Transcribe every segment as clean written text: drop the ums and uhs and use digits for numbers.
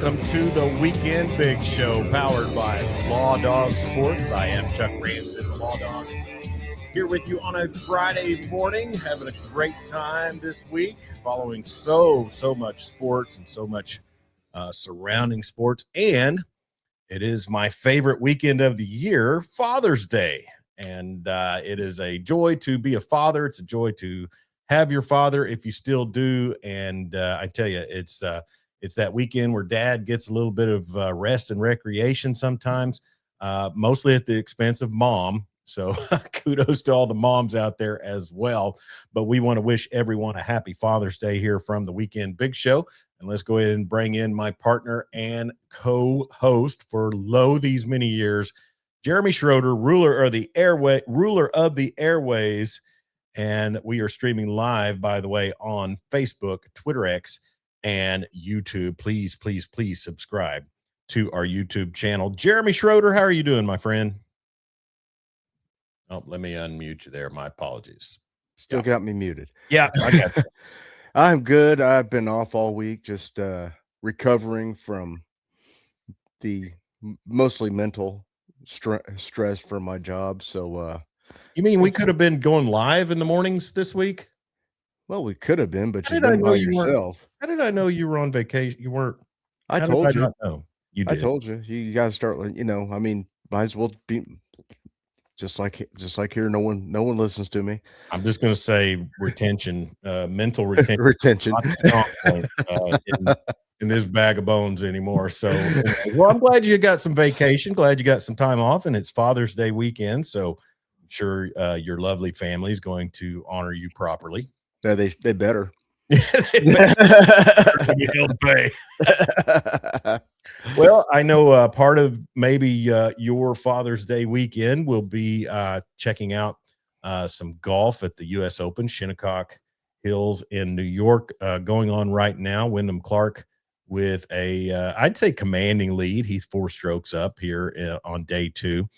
welcome to the Weekend Big Show, powered by Law Dog Sports. I am Chuck Ramsey, the Law Dog, here with you on a Friday morning, having a great time this week, following so much sports and so much surrounding sports. And it is my favorite weekend of the year, Father's Day. And it is a joy to be a father. It's a joy to have your father if you still do. And I tell you, it's that weekend where dad gets a little bit of rest and recreation sometimes, mostly at the expense of mom. So kudos to all the moms out there as well. But we want to wish everyone a happy Father's Day here from the Weekend Big Show. And let's go ahead and bring in my partner and co-host for these many years, Jeremy Schroeder, ruler of the airways. And we are streaming live, by the way, on Facebook, Twitter X, and YouTube. Please subscribe to our YouTube channel. Jeremy Schroeder, how are you doing, my friend? Oh, let me unmute you there. My apologies. Still got me muted. Yeah, I got you. I'm good. I've been off all week, just recovering from the mostly mental stress from my job. So you mean we could have been going live in the mornings this week? Well, we could have been, but you didn't by yourself. How did I know you were on vacation? You weren't. I told you. Not know? You did. I told you. You got to start. I mean, might as well be just like here. No one listens to me. I'm just going to say retention, mental retention, retention. In this bag of bones anymore. So, well, I'm glad you got some vacation. Glad you got some time off, and it's Father's Day weekend. So, I'm sure your lovely family is going to honor you properly. Yeah, they better. Pay. Well, I know part of maybe your Father's Day weekend will be checking out some golf at the U.S. Open, Shinnecock Hills in New York, going on right now. Wyndham Clark with I'd say commanding lead. He's 4 strokes up here on day 2.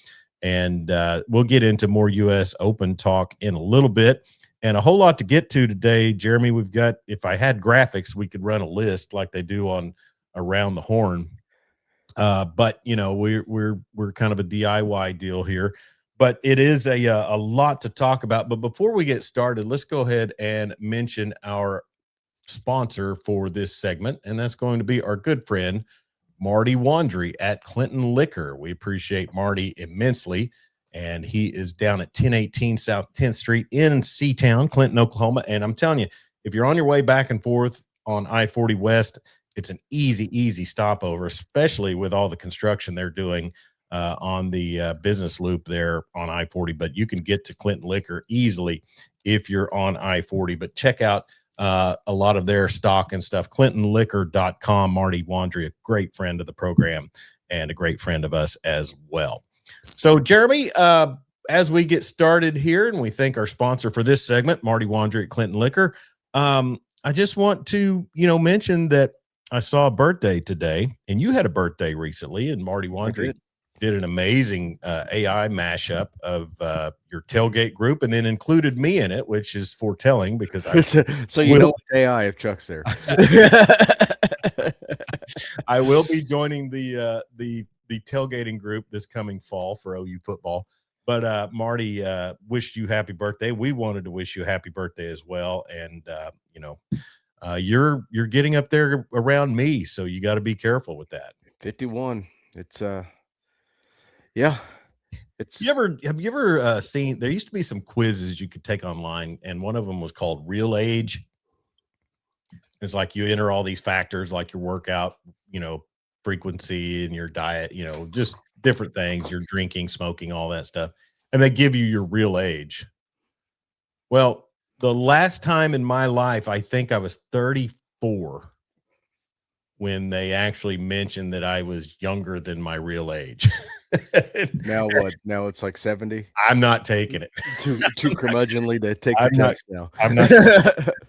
And we'll get into more U.S. Open talk in a little bit. And a whole lot to get to today, Jeremy. We've got, if I had graphics, we could run a list like they do on Around the Horn. But you know, we're kind of a DIY deal here. But it is a lot to talk about. But before we get started, let's go ahead and mention our sponsor for this segment, and that's going to be our good friend Marty Wandry at Clinton Liquor. We appreciate Marty immensely. And he is down at 1018 South 10th Street in Seatown, Clinton, Oklahoma. And I'm telling you, if you're on your way back and forth on I-40 West, it's an easy stopover, especially with all the construction they're doing on the business loop there on I-40. But you can get to Clinton Liquor easily if you're on I-40. But check out a lot of their stock and stuff. ClintonLiquor.com. Marty Wandry, a great friend of the program and a great friend of us as well. So, Jeremy, as we get started here, and we thank our sponsor for this segment, Marty Wandry at Clinton Liquor, I just want to, mention that I saw a birthday today, and you had a birthday recently, and Marty Wandry did an amazing AI mashup of your tailgate group, and then included me in it, which is foretelling because so you know what AI if Chuck's there. I will be joining the tailgating group this coming fall for OU football. But Marty wished you happy birthday. We wanted to wish you a happy birthday as well. And you're getting up there around me, so you got to be careful with that. 51. It's yeah. It's have you ever seen, there used to be some quizzes you could take online, and one of them was called Real Age. It's like you enter all these factors like your workout, frequency and your diet, just different things, your drinking, smoking, all that stuff. And they give you your real age. Well, the last time in my life, I think I was 34 when they actually mentioned that I was younger than my real age. Now what? Now it's like 70? I'm not taking it. Too curmudgeonly to take the test now. I'm not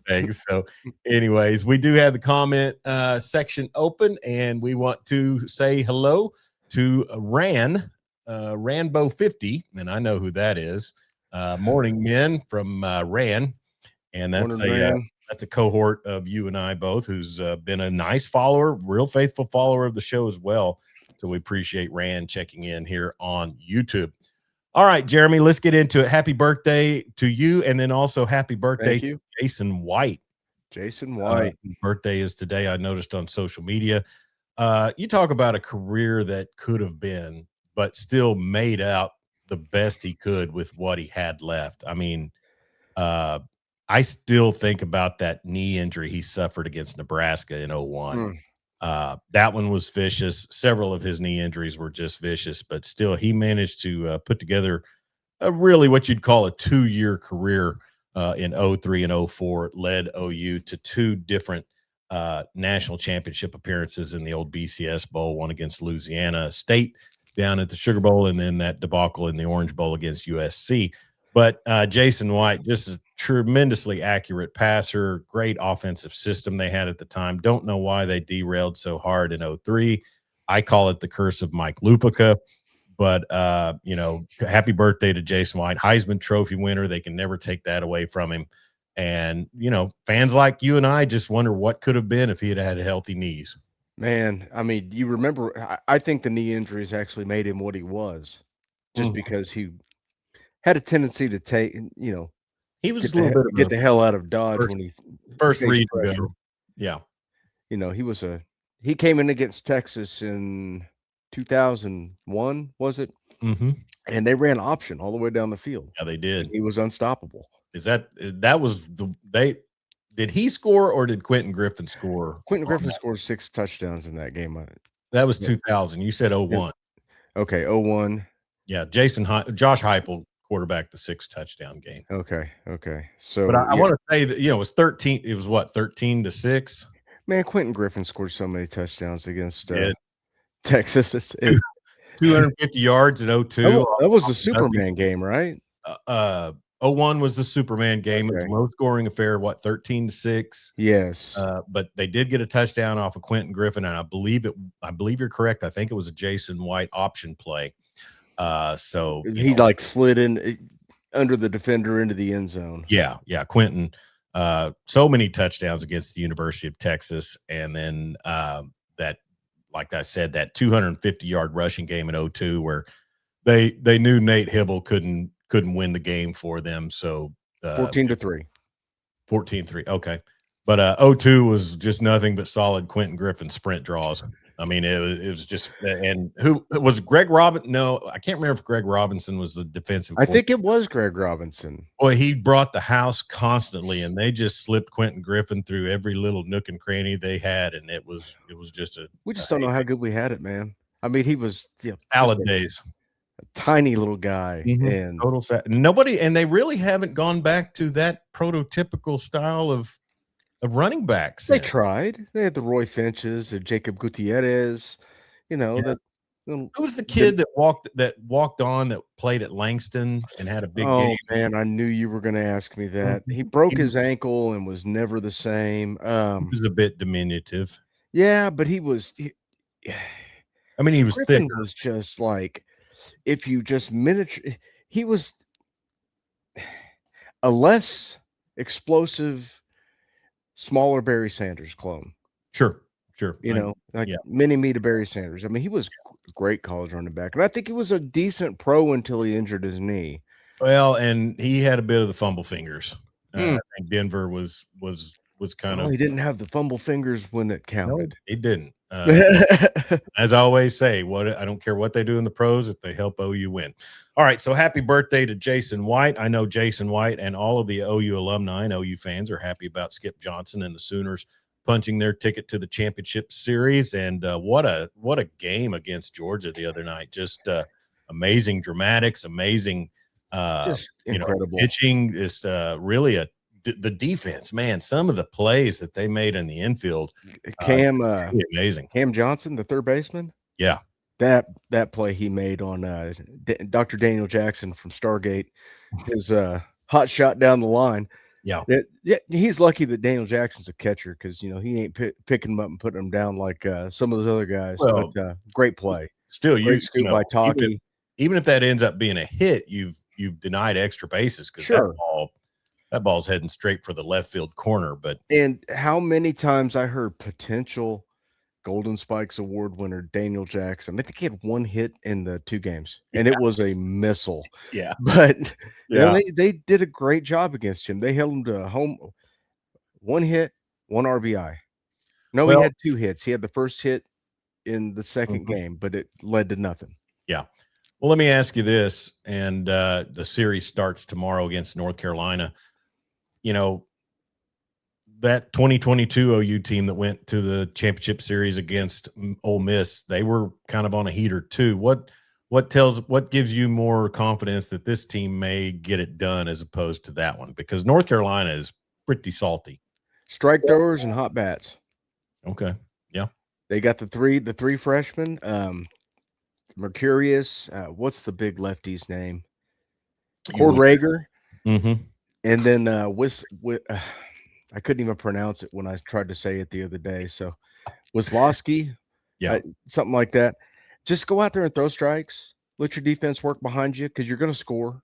things. So anyways, we do have the comment section open, and we want to say hello to Ranbo 50, and I know who that is. Morning Men from Ran. And that's That's a cohort of you and I both, who's been a nice follower, real faithful follower of the show as well. So we appreciate Rand checking in here on YouTube. All right, Jeremy, let's get into it. Happy birthday to you, and then also happy birthday to Jason White. Jason White. Birthday is today, I noticed on social media. You talk about a career that could have been, but still made out the best he could with what he had left. I mean, I still think about that knee injury he suffered against Nebraska in 01. That one was vicious. Several of his knee injuries were just vicious, but still he managed to put together a really what you'd call a 2-year career in 03 and 04, led OU to 2 different national championship appearances in the old BCS Bowl, one against Louisiana State down at the Sugar Bowl, and then that debacle in the Orange Bowl against USC. But Jason White, just a tremendously accurate passer, great offensive system they had at the time. Don't know why they derailed so hard in 03. I call it the curse of Mike Lupica. But, happy birthday to Jason White, Heisman Trophy winner. They can never take that away from him. And, fans like you and I just wonder what could have been if he had had healthy knees. Man, I mean, you remember, I think the knee injuries actually made him what he was, just because he had a tendency to take, he was get the hell out of Dodge when he first read to go. Yeah. He came in against Texas in 2001, was it? Mm-hmm. And they ran option all the way down the field. Yeah, they did. He was unstoppable. Did he score or did Quentin Griffin score? Quentin Griffin scored 6 touchdowns in that game. That was 2000. You said 01. Okay, 01. Yeah, Josh Heupel quarterbacked the 6 touchdown game. Okay. So, but I want to say that it was 13. It was what 13-6. Man, Quentin Griffin scored so many touchdowns against Texas. 250 yards in 02. That was the Superman game, right? 01 was the Superman game. It was low scoring affair. 13-6. Yes. But they did get a touchdown off of Quentin Griffin, and I believe you're correct. I think it was a Jason White option play. So he slid in under the defender into the end zone. Yeah. Quentin, so many touchdowns against the University of Texas, and then that, like I said, that 250-yard rushing game in 02 where they knew Nate Hibble couldn't win the game for them. So 14-3. 14-3. Okay. But 02 was just nothing but solid Quentin Griffin sprint draws. I mean, it was just, and who was Greg Robinson? No, I can't remember if Greg Robinson was the defensive. I think it was Greg Robinson. Boy, he brought the house constantly, and they just slipped Quentin Griffin through every little nook and cranny they had, and it was just we just don't know how good we had it, man. I mean, he was salad days. A tiny little guy, and total nobody, and they really haven't gone back to that prototypical style of running backs. They tried. They had the Roy Finches and Jacob Gutierrez. Who was the kid that walked on that played at Langston and had a big game? Oh man, I knew you were going to ask me that. He broke his ankle and was never the same. He was a bit diminutive. Yeah, but he was. He was Griffin thick. Was just like, if you just miniature, he was a less explosive, smaller Barry Sanders clone. Sure. Mini-me to Barry Sanders. I mean, he was a great college running back, and I think he was a decent pro until he injured his knee. Well, and he had a bit of the fumble fingers. I think Denver was kind of. He didn't have the fumble fingers when it counted. No, he didn't. As I always say, I don't care what they do in the pros if they help OU win. All right, so happy birthday to Jason White. I know Jason White and all of the OU alumni and OU fans are happy about Skip Johnson and the Sooners punching their ticket to the championship series. And what a game against Georgia the other night. Just amazing dramatics, amazing incredible pitching. Just really the defense, man, some of the plays that they made in the infield. Really amazing. Cam Johnson, the third baseman. Yeah. That play he made on Dr. Daniel Jackson from Stargate, his hot shot down the line. Yeah. He's lucky that Daniel Jackson's a catcher because, he ain't picking him up and putting him down like some of those other guys. Well, but great play. Still, by Taki. Even if that ends up being a hit, you've denied extra bases because that ball that ball's heading straight for the left field corner. But And how many times I heard potential Golden Spikes Award winner Daniel Jackson. I think he had one hit in the 2 games, and it was a missile. yeah, But yeah, they did a great job against him. They held him to home, 1 hit, 1 RBI. No, Well, he had 2 hits. He had the first hit in the 2nd game, but it led to nothing. yeah. Well, let me ask you this, and the series starts tomorrow against North Carolina. You know, that 2022 OU team that went to the championship series against Ole Miss, they were kind of on a heater too. What gives you more confidence that this team may get it done as opposed to that one? Because North Carolina is pretty salty. Strike throwers and hot bats. Okay. Yeah. They got the three freshmen. Mercurius. What's the big lefty's name? Cord Rager. Mm-hmm. And then I couldn't even pronounce it when I tried to say it the other day. So Wisloski, something like that. Just go out there and throw strikes. Let your defense work behind you because you're going to score.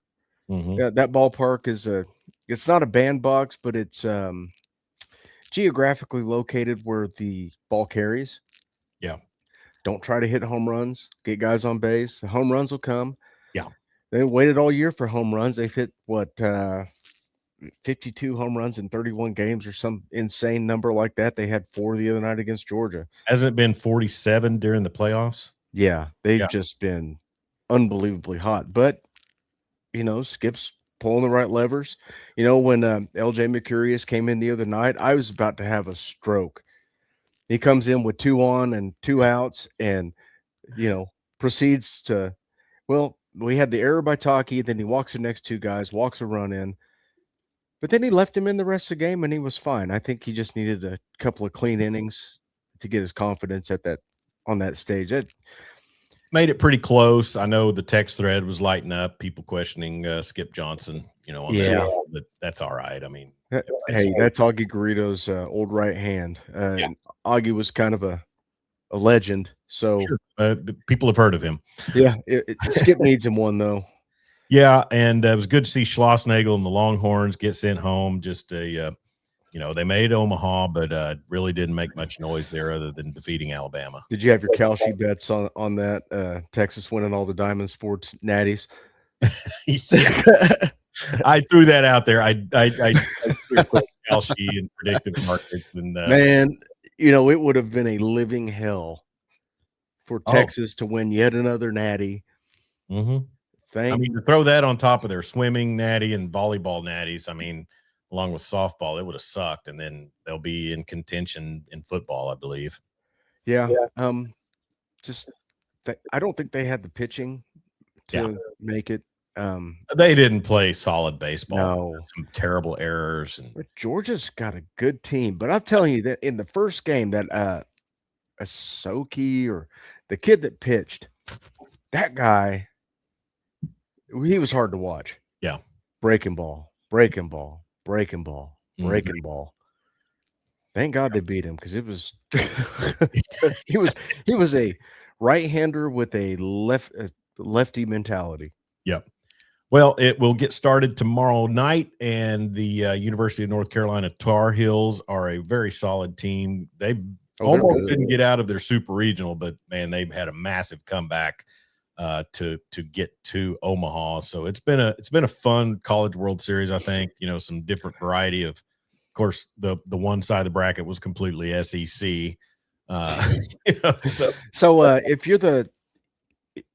Mm-hmm. That ballpark is it's not a bandbox, but it's geographically located where the ball carries. Yeah. Don't try to hit home runs. Get guys on base. The home runs will come. Yeah. They waited all year for home runs. They've hit 52 home runs in 31 games or some insane number like that. They had 4 the other night against Georgia. Hasn't it been 47 during the playoffs? Yeah, they've just been unbelievably hot. But, Skip's pulling the right levers. When LJ Mercurius came in the other night, I was about to have a stroke. He comes in with 2 on and 2 outs and, proceeds to, we had the error by Taki. Then he walks the next 2 guys, walks a run in. But then he left him in the rest of the game, and he was fine. I think he just needed a couple of clean innings to get his confidence on that stage. That made it pretty close. I know the text thread was lighting up, people questioning Skip Johnson, that, but that's all right. I mean, hey, that's Augie Garrido's old right hand. Augie was kind of a legend. So people have heard of him. Yeah, Skip needs him one, though. Yeah, and it was good to see Schlossnagel and the Longhorns get sent home. Just they made Omaha, but really didn't make much noise there other than defeating Alabama. Did you have your Kalshi bets on that? Texas winning all the Diamond Sports natties? I threw that out there. I threw Kalshi and predictive markets. And man, it would have been a living hell for Texas to win yet another natty. Mm-hmm. To throw that on top of their swimming natty and volleyball natties, along with softball, it would have sucked. And then they'll be in contention in football, I believe. Yeah. I don't think they had the pitching to make it. They didn't play solid baseball. No. Some terrible errors. But Georgia's got a good team. But I'm telling you that in the first game, that Asoki or the kid that pitched, that guy, he was hard to watch. Yeah. Breaking ball. Thank God they beat him because it was he was a right-hander with a lefty mentality. Yep. Well, it will get started tomorrow night, and the University of North Carolina Tar Heels are a very solid team. They almost didn't get out of their super regional, but man, they've had a massive comeback to get to Omaha. So it's been a fun College World Series. I think some different variety of course. The one side of the bracket was completely SEC. So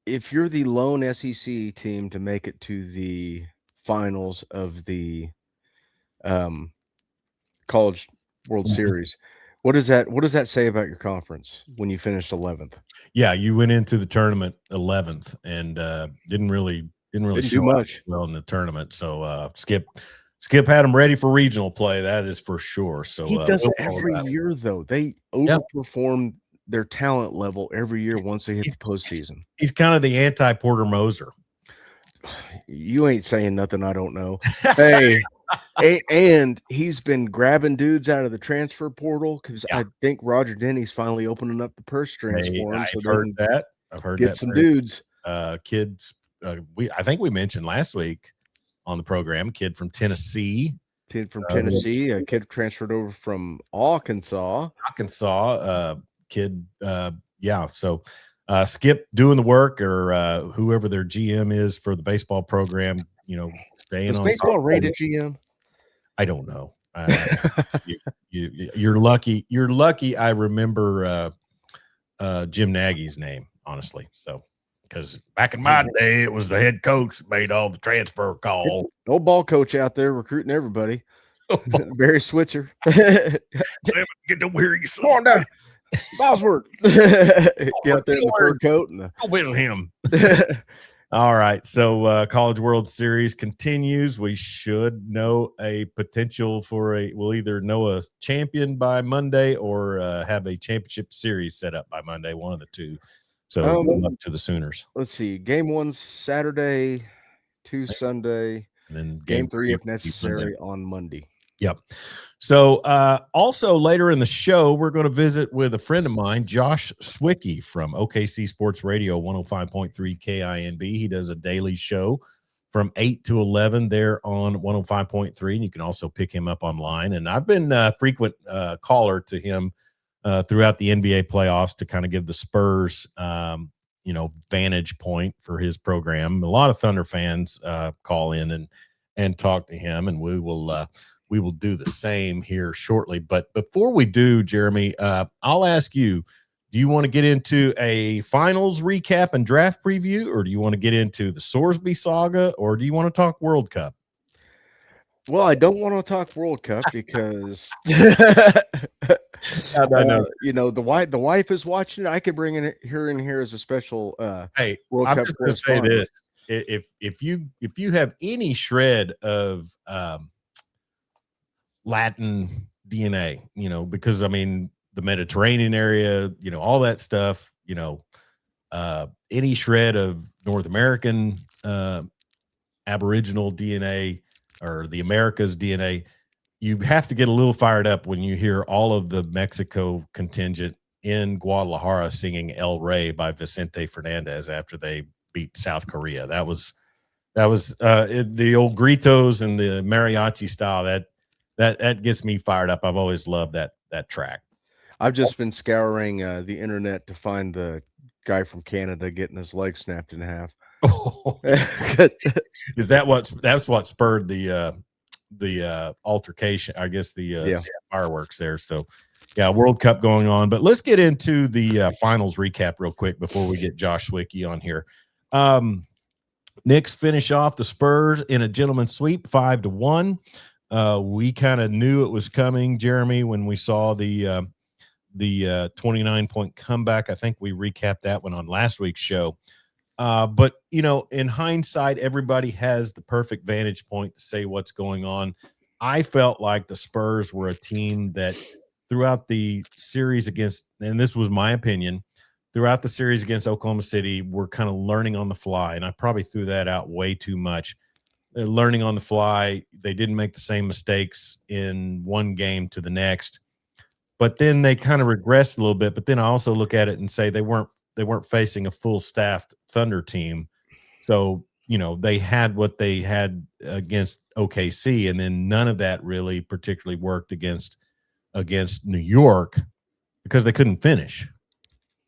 if you're the lone SEC team to make it to the finals of the College World Series, what does that say about your conference when you finished 11th? Yeah, you went into the tournament 11th and didn't really do much well in the tournament. So Skip had them ready for regional play. That is for sure. So he does it every year, though. They overperform their talent level every year once they hit the postseason. He's kind of the anti-Porter Moser. You ain't saying nothing I don't know. Hey, and he's been grabbing dudes out of the transfer portal because I think Roger Denny's finally opening up the purse strings for him. I've heard that. Get some dudes. Kids. I think we mentioned last week on the program, a kid from Tennessee Kid from Tennessee, a kid transferred over from Arkansas. Kid. Yeah. So Skip doing the work, or whoever their GM is for the baseball program, staying Was on baseball top. rated GM? I don't know. You're lucky. You're lucky. I remember Jim Nagy's name, honestly. So, because back in my day, it was the head coach that made all the transfer call. No ball coach out there recruiting everybody. Barry Switzer. Get to where you Come on down. Bosworth. Get out there in the fur coat and go visit him. All right. So College World Series continues. We should know a potential for we'll either know a champion by Monday or have a championship series set up by Monday, one of the two. So good luck to the Sooners. Let's see. Game 1 Saturday, 2 Sunday, and then game 3 if necessary on Monday. Yep. So also later in the show, we're going to visit with a friend of mine, Josh Swickey from OKC Sports Radio, 105.3 KINB. He does a daily show from 8 to 11 there on 105.3, and you can also pick him up online. And I've been a frequent caller to him throughout the NBA playoffs to kind of give the Spurs, vantage point for his program. A lot of Thunder fans call in and talk to him, and we will do the same here shortly. But before we do, Jeremy, I'll ask you, do you want to get into a finals recap and draft preview, or do you want to get into the Sorsby saga, or do you want to talk World Cup? Well, I don't want to talk World Cup because the wife is watching it. I could bring her in here as a special hey, World I'm Cup. just going to say this. If you have any shred of Latin DNA, because the Mediterranean area, all that stuff, any shred of North American Aboriginal DNA or the Americas DNA, you have to get a little fired up when you hear all of the Mexico contingent in Guadalajara singing El Rey by Vicente Fernandez after they beat South Korea. That was the old gritos and the mariachi style. That gets me fired up. I've always loved that track. I've just been scouring the internet to find the guy from Canada getting his leg snapped in half. Is that's what spurred the altercation? I guess the fireworks there. So yeah, World Cup going on. But let's get into the finals recap real quick before we get Josh Swickey on here. Knicks finish off the Spurs in a gentleman's sweep, 5-1. We kind of knew it was coming, Jeremy, when we saw the 29-point comeback. I think we recapped that one on last week's show. But in hindsight, everybody has the perfect vantage point to say what's going on. I felt like the Spurs were a team that throughout the series against, and this was my opinion, throughout the series against Oklahoma City, we're kind of learning on the fly. And I probably threw that out way too much. They're learning on the fly. They didn't make the same mistakes in one game to the next, but then they kind of regressed a little bit. But then I also look at it and say they weren't facing a full staffed Thunder team. So, they had what they had against OKC, and then none of that really particularly worked against New York because they couldn't finish.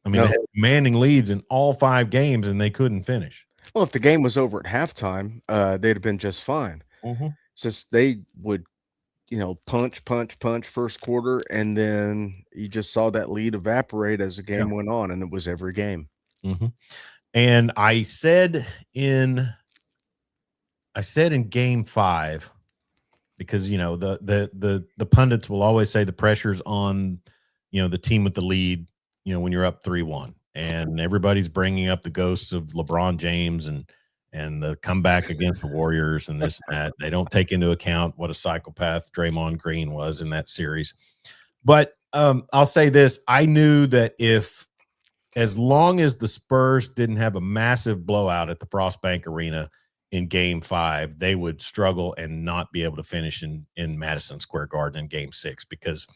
They had commanding leads in all 5 games and they couldn't finish. Well, if the game was over at halftime, they'd have been just fine. Mm-hmm. It's just they would, punch first quarter, and then you just saw that lead evaporate as the game went on, and it was every game. Mm-hmm. And I said in game 5, because the pundits will always say the pressure's on the team with the lead when you're up 3-1, and everybody's bringing up the ghosts of LeBron James and the comeback against the Warriors and this and that. They don't take into account what a psychopath Draymond Green was in that series. But I'll say this: I knew that as long as the Spurs didn't have a massive blowout at the Frost Bank Arena in game 5, they would struggle and not be able to finish in Madison Square Garden in game 6, because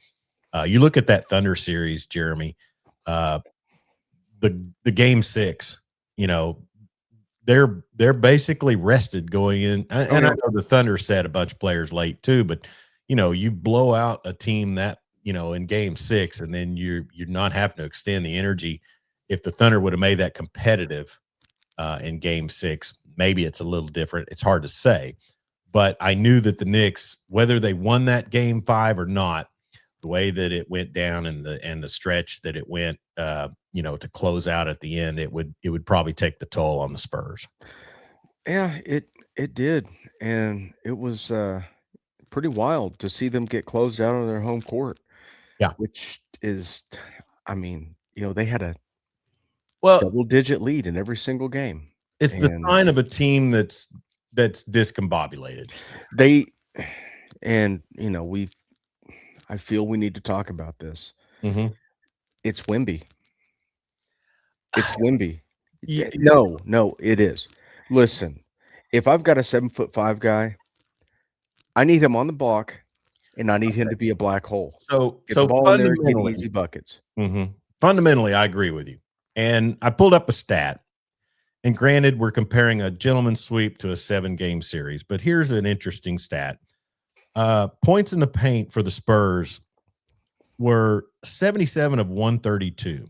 you look at that Thunder series, Jeremy, the game 6, they're basically rested going in. And I know the Thunder set a bunch of players late too, but you blow out a team that in Game 6, and then you're not having to extend the energy. If the Thunder would have made that competitive in Game 6, maybe it's a little different. It's hard to say, but I knew that the Knicks, whether they won that Game 5 or not, the way that it went down and the stretch that it went, to close out at the end, it would probably take the toll on the Spurs. Yeah, it did, and it was pretty wild to see them get closed out on their home court. Yeah, which is, I mean, they had a well double-digit lead in every single game. It's the sign of a team that's discombobulated. I feel we need to talk about this. Mm-hmm. It's Wemby. It's Wemby. Yeah. No, it is. Listen, if I've got a 7'5" guy, I need him on the block, and I need him to be a black hole. So get the ball in there, get easy buckets. Mm-hmm. Fundamentally, I agree with you. And I pulled up a stat. And granted, we're comparing a gentleman's sweep to a 7-game series, but here's an interesting stat. Points in the paint for the Spurs were 77 of 132.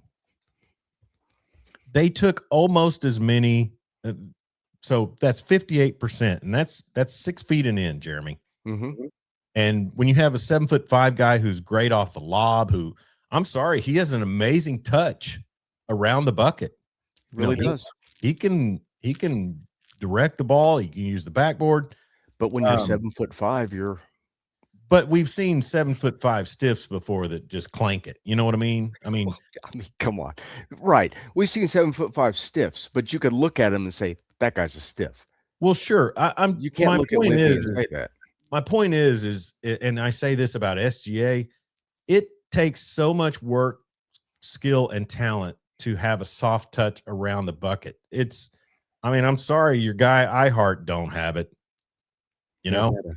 They took almost as many, so that's 58%, and that's 6 feet and in, Jeremy. Mm-hmm. And when you have a 7'5" guy who's great off the lob, I'm sorry, he has an amazing touch around the bucket. Really does. He can direct the ball. He can use the backboard. But when you're 7'5", But we've seen 7'5" stiffs before that just clank it. You know what I mean? I mean, come on, right? We've seen 7'5" stiffs, but you could look at him and say that guy's a stiff. Well, sure. You can't look at Wemby and say that. My point is, and I say this about SGA, it takes so much work, skill, and talent to have a soft touch around the bucket. I'm sorry, your guy iHeart don't have it. The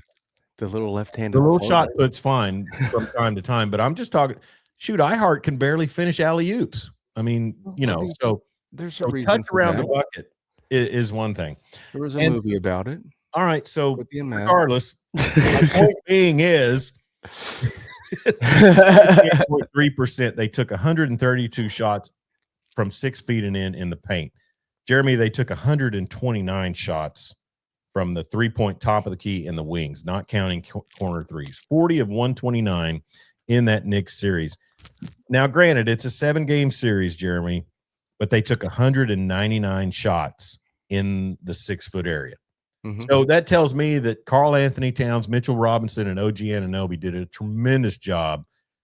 little left-handed, the little shot put's fine from time to time, but I'm just talking. Shoot, iHeart can barely finish alley-oops. So there's a reason touch around the bucket is one thing. There was a movie about it. All right, so regardless, my point being is 3%. They took 132 shots from 6 feet and in the paint. Jeremy, they took 129 shots from the 3-point top of the key in the wings, not counting corner threes. 40 of 129 in that Knicks series. Now, granted, it's a 7-game series, Jeremy, but they took 199 shots in the 6-foot area. Mm-hmm. So that tells me that Karl Anthony Towns, Mitchell Robinson, and OG Anunoby did a tremendous job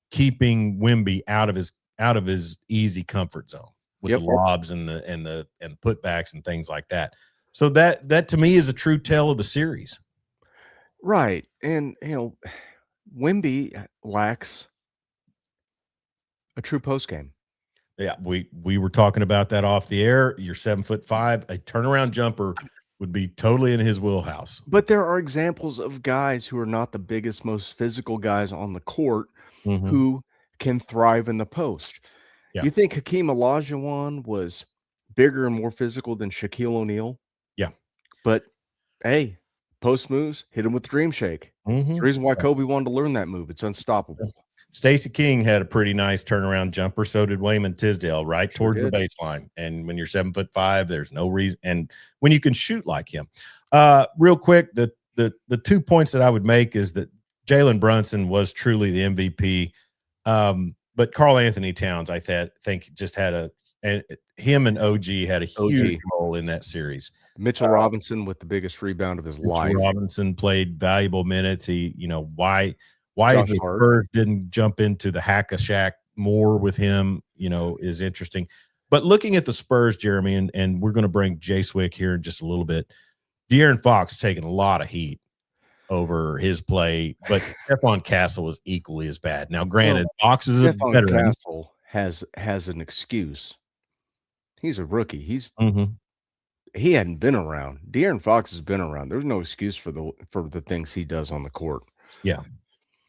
keeping Wemby out of his easy comfort zone with the lobs and the putbacks and things like that. So that to me is a true tale of the series. Right. And Wemby lacks a true post game. Yeah, we were talking about that off the air. You're 7'5", a turnaround jumper would be totally in his wheelhouse. But there are examples of guys who are not the biggest, most physical guys on the court who can thrive in the post. Yeah. You think Hakeem Olajuwon was bigger and more physical than Shaquille O'Neal? Yeah. But, hey, post moves, hit him with Dream Shake. Mm-hmm. The reason why Kobe wanted to learn that move, it's unstoppable. Stacey King had a pretty nice turnaround jumper. So did Wayman Tisdale, right towards the baseline. And when you're 7'5", there's no reason. And when you can shoot like him, real quick, the 2 points that I would make is that Jalen Brunson was truly the MVP. But Karl Anthony Towns, I think just had him and OG had a huge role in that series. Mitchell Robinson with the biggest rebound of his life. Robinson played valuable minutes. Why the Spurs didn't jump into the hack-a-shack more with him, is interesting. But looking at the Spurs, Jeremy, and we're going to bring Jay Swick here in just a little bit. De'Aaron Fox taking a lot of heat over his play, but Stephon Castle was equally as bad. Now, granted, Fox is a veteran. Castle has an excuse. He's a rookie. He hadn't been around. De'Aaron Fox has been around. There's no excuse for the things he does on the court. Yeah.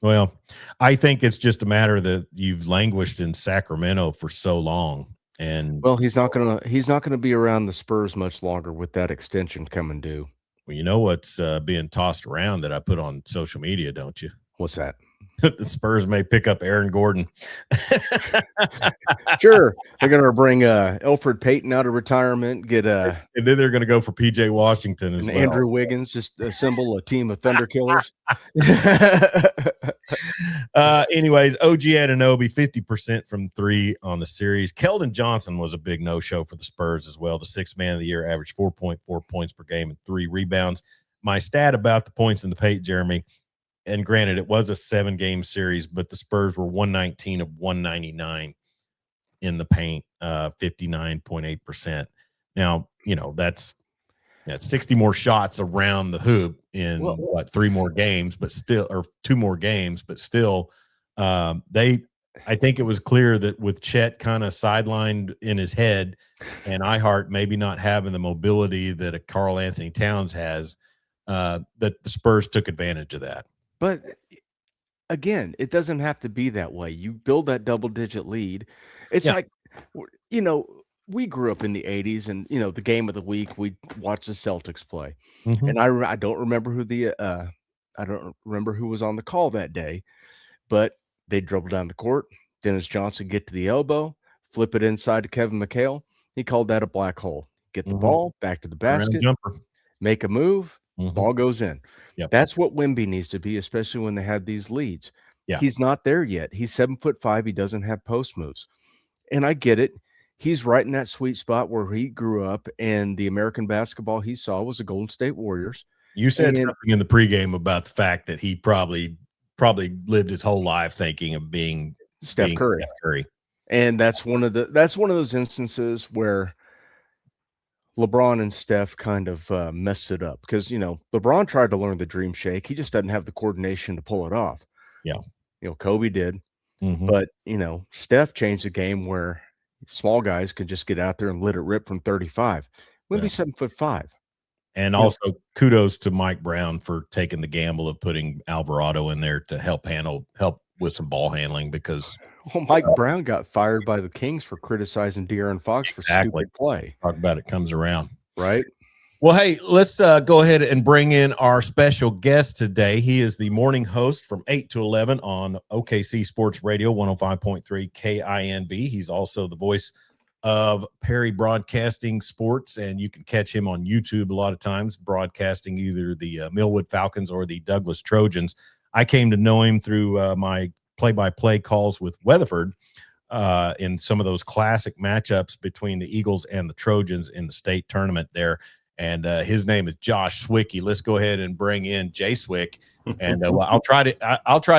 Well, I think it's just a matter that you've languished in Sacramento for so long, And Well, he's not gonna be around the Spurs much longer with that extension coming due. well, you know what's being tossed around that I put on social media, don't you? What's that? The Spurs may pick up Aaron Gordon. Sure, they're gonna bring Elfrid Payton out of retirement, get And then they're going to go for PJ Washington as and well. Andrew Wiggins, just assemble a team of Thunder Killers. Anyways, OG Anunoby 50% from 3 on the series. Keldon Johnson was a big no-show for the Spurs as well. The 6th man of the year, averaged 4.4 points per game and 3 rebounds. My stat about the points in the paint, Jeremy, and granted, it was a 7-game series, but the Spurs were 119 of 199 in the paint, 59.8%. Now, that's 60 more shots around the hoop in 3 more games, but still, or 2 more games, but still, I think it was clear that with Chet kind of sidelined in his head and iHeart maybe not having the mobility that a Karl Anthony Towns has, that the Spurs took advantage of that. But again, it doesn't have to be that way. You build that double-digit lead. It's like, we grew up in the 80s and, the game of the week, we watched the Celtics play. Mhm. And I don't remember who was on the call that day, but they dribble down the court. Dennis Johnson get to the elbow, flip it inside to Kevin McHale. He called that a black hole. Get the ball back to the basket, jumper. make a move, Mhm. ball goes in. Yep. That's what Wemby needs to be, especially when they have these leads. Yeah. He's not there yet. He's 7'5". He doesn't have post moves. And I get it. He's right in that sweet spot where he grew up, and the American basketball he saw was the Golden State Warriors. You said something in the pregame about the fact that he probably lived his whole life thinking of being Steph Curry. And that's one of those instances where LeBron and Steph kind of messed it up because, LeBron tried to learn the dream shake. He just doesn't have the coordination to pull it off. Yeah. Kobe did. Mhm. But, Steph changed the game where small guys could just get out there and let it rip from 35. We'll be 7'5". And also kudos to Mike Brown for taking the gamble of putting Alvarado in there to help with some ball handling because Mike Brown got fired by the Kings for criticizing De'Aaron Fox for stupid play. Talk about it comes around. Right. Well, hey, let's go ahead and bring in our special guest today. He is the morning host from 8 to 11 on OKC Sports Radio, 105.3 KINB. He's also the voice of Perry Broadcasting Sports, and you can catch him on YouTube a lot of times, broadcasting either the Millwood Falcons or the Douglas Trojans. I came to know him through my play-by-play calls with Weatherford in some of those classic matchups between the Eagles and the Trojans in the state tournament there. And his name is Josh Swickey. Let's go ahead and bring in Jay Swick. And I'll try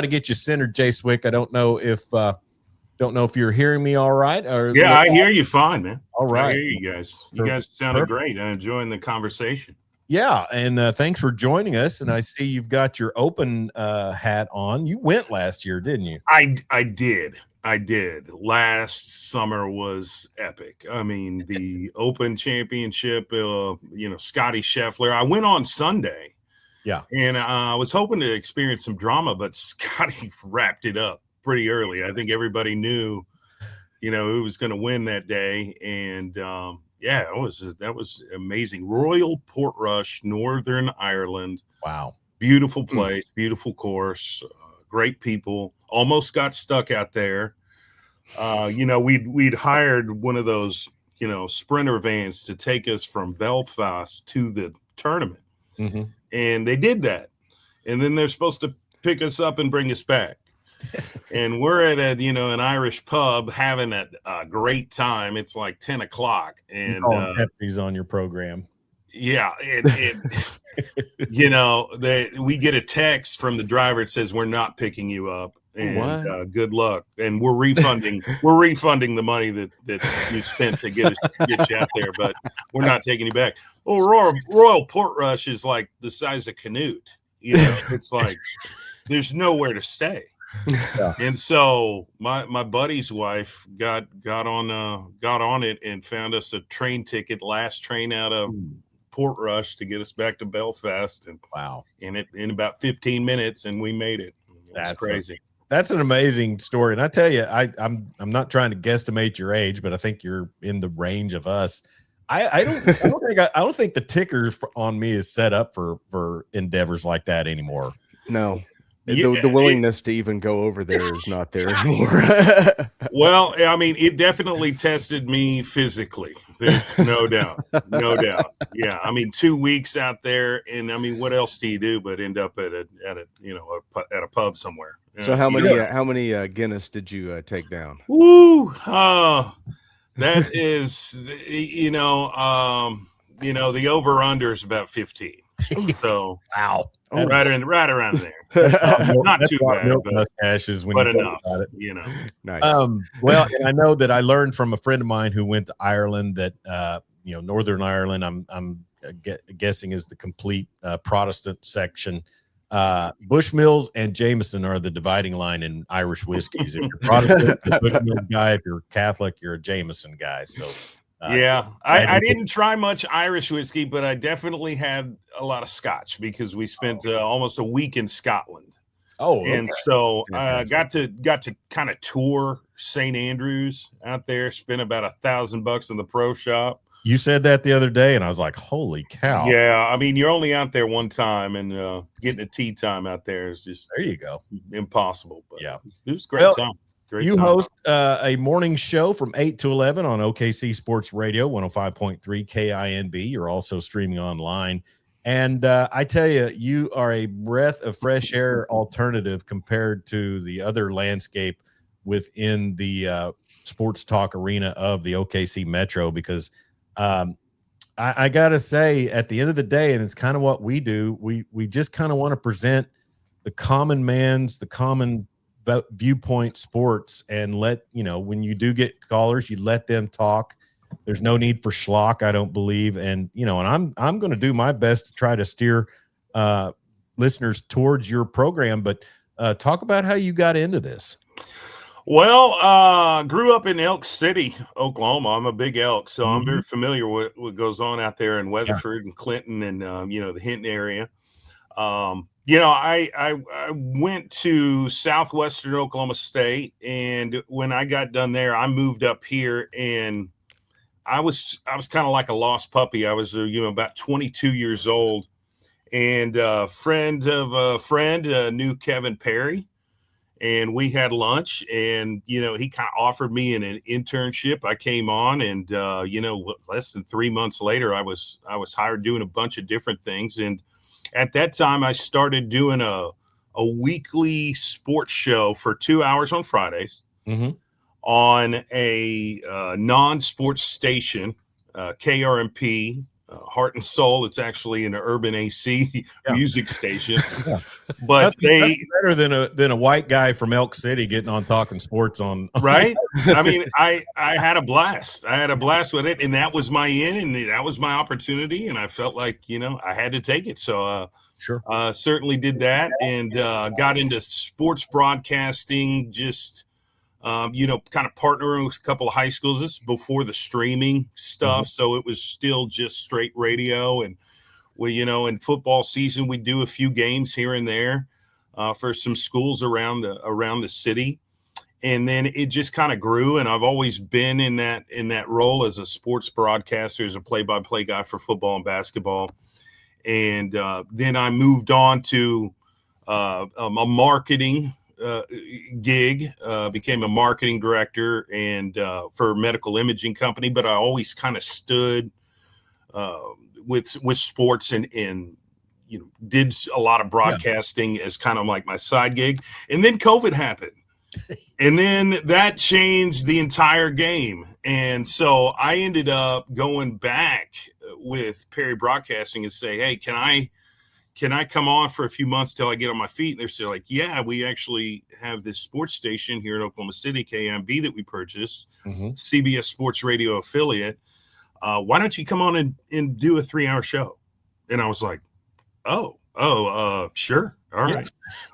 to get you centered, Jay Swick. I don't know if you're hearing me all right. Yeah, I hear you fine, man. All right. I hear you guys. You guys sounded great. I'm enjoying the conversation. Yeah, and thanks for joining us. And I see you've got your open hat on. You went last year, didn't you? I did. Last summer was epic. I mean, the Open Championship, Scotty Scheffler. I went on Sunday. Yeah. And I was hoping to experience some drama, but Scotty wrapped it up pretty early. I think everybody knew, who was going to win that day. And that was amazing. Royal Portrush, Northern Ireland. Wow. Beautiful place, beautiful course, great people. Almost got stuck out there. We'd hired one of those, sprinter vans to take us from Belfast to the tournament. Mm-hmm. And they did that. And then they're supposed to pick us up and bring us back. And we're at an Irish pub having a great time. It's like 10 o'clock. And Pepsi's on your program. Yeah. We get a text from the driver that says, we're not picking you up. And good luck. And we're refunding the money that you spent to get you out there, but we're not taking you back. Well, Royal Portrush is like the size of Canute. It's like there's nowhere to stay. Yeah. And so my buddy's wife got on it and found us a train ticket, last train out of Portrush to get us back to Belfast. And wow. And in about 15 minutes, and we made it. That's crazy. That's an amazing story. And I tell you, I'm not trying to guesstimate your age, but I think you're in the range of us. I don't think the ticker on me is set up for endeavors like that anymore. No. Yeah, the willingness to even go over there is not there anymore. Well, I mean, it definitely tested me physically. There's no doubt. No doubt. Yeah. I mean, 2 weeks out there, and I mean, what else do you do but end up at a pub somewhere? So how many Guinness did you take down? Woo! That is, the over under is about 15. So Wow. right around there. Not too bad, mustaches when but you enough. About it. Nice. Well, and I know that I learned from a friend of mine who went to Ireland that Northern Ireland, I'm guessing is the complete Protestant section. Bushmills and Jameson are the dividing line in Irish whiskeys. If you're Protestant, you're a Bushmills guy. If you're Catholic, you're a Jameson guy. So I didn't try much Irish whiskey, but I definitely had a lot of Scotch because we spent almost a week in Scotland. Oh, okay. And so I got to kind of tour St. Andrews out there, spent about $1,000 in the pro shop. You said that the other day, and I was like, "Holy cow!" Yeah, I mean, you're only out there one time, and getting a tea time out there is just there you go, impossible. But yeah, it was a great time. You host a morning show from 8 to 11 on OKC Sports Radio, 105.3 KINB. You're also streaming online. And I tell you, you are a breath of fresh air alternative compared to the other landscape within the sports talk arena of the OKC Metro, because I got to say, at the end of the day, and it's kind of what we do, we just kind of want to present the common man's, the common viewpoint sports, and let when you do get callers, you let them talk. There's no need for schlock, I don't believe, and and I'm going to do my best to try to steer listeners towards your program. But talk about how you got into this. Well, grew up in Elk City, Oklahoma. I'm a big Elk, so I'm very familiar with what goes on out there in Weatherford and Clinton and the Hinton area. I went to Southwestern Oklahoma State, and when I got done there, I moved up here, and I was kind of like a lost puppy. I was about 22 years old, and a friend of a friend knew Kevin Perry, and we had lunch, and he kind of offered me an internship. I came on, and less than 3 months later, I was hired doing a bunch of different things. And at that time, I started doing a weekly sports show for 2 hours on Fridays on a non-sports station, KRMP, Heart and Soul. It's actually an urban AC music station. Yeah. But that's better than a white guy from Elk City getting on talking sports on right. I mean, I had a blast. I had a blast with it, and that was my in, and that was my opportunity, and I felt like I had to take it. So sure, certainly did that, and got into sports broadcasting. Just kind of partnering with a couple of high schools. This is before the streaming stuff, so it was still just straight radio. And we, in football season, we do a few games here and there for some schools around the city. And then it just kind of grew, and I've always been in that role as a sports broadcaster, as a play-by-play guy for football and basketball. And then I moved on to a marketing gig, became a marketing director and for a medical imaging company. But I always kind of stood with sports and did a lot of broadcasting as kind of like my side gig. And then COVID happened. And then that changed the entire game. And so I ended up going back with Perry Broadcasting and say, hey, can I come on for a few months till I get on my feet? And they're still like, yeah, we actually have this sports station here in Oklahoma City, KINB, that we purchased, CBS Sports Radio affiliate. Why don't you come on and do a 3-hour show? And I was like, sure. All right.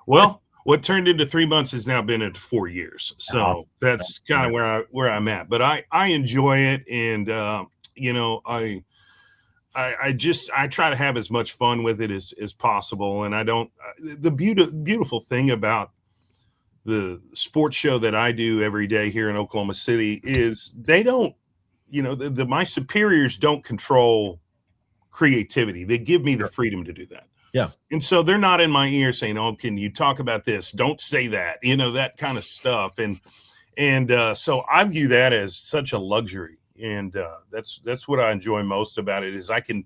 Well, what turned into 3 months has now been into 4 years. So that's kind of where I'm at. But I enjoy it. And, I try to have as much fun with it as possible. And I don't, the beautiful thing about the sports show that I do every day here in Oklahoma City is they don't, my superiors don't control creativity. They give me the freedom to do that. Yeah. And so they're not in my ear saying, "Oh, can you talk about this? Don't say that," that kind of stuff. And so I view that as such a luxury. And that's what I enjoy most about it is I can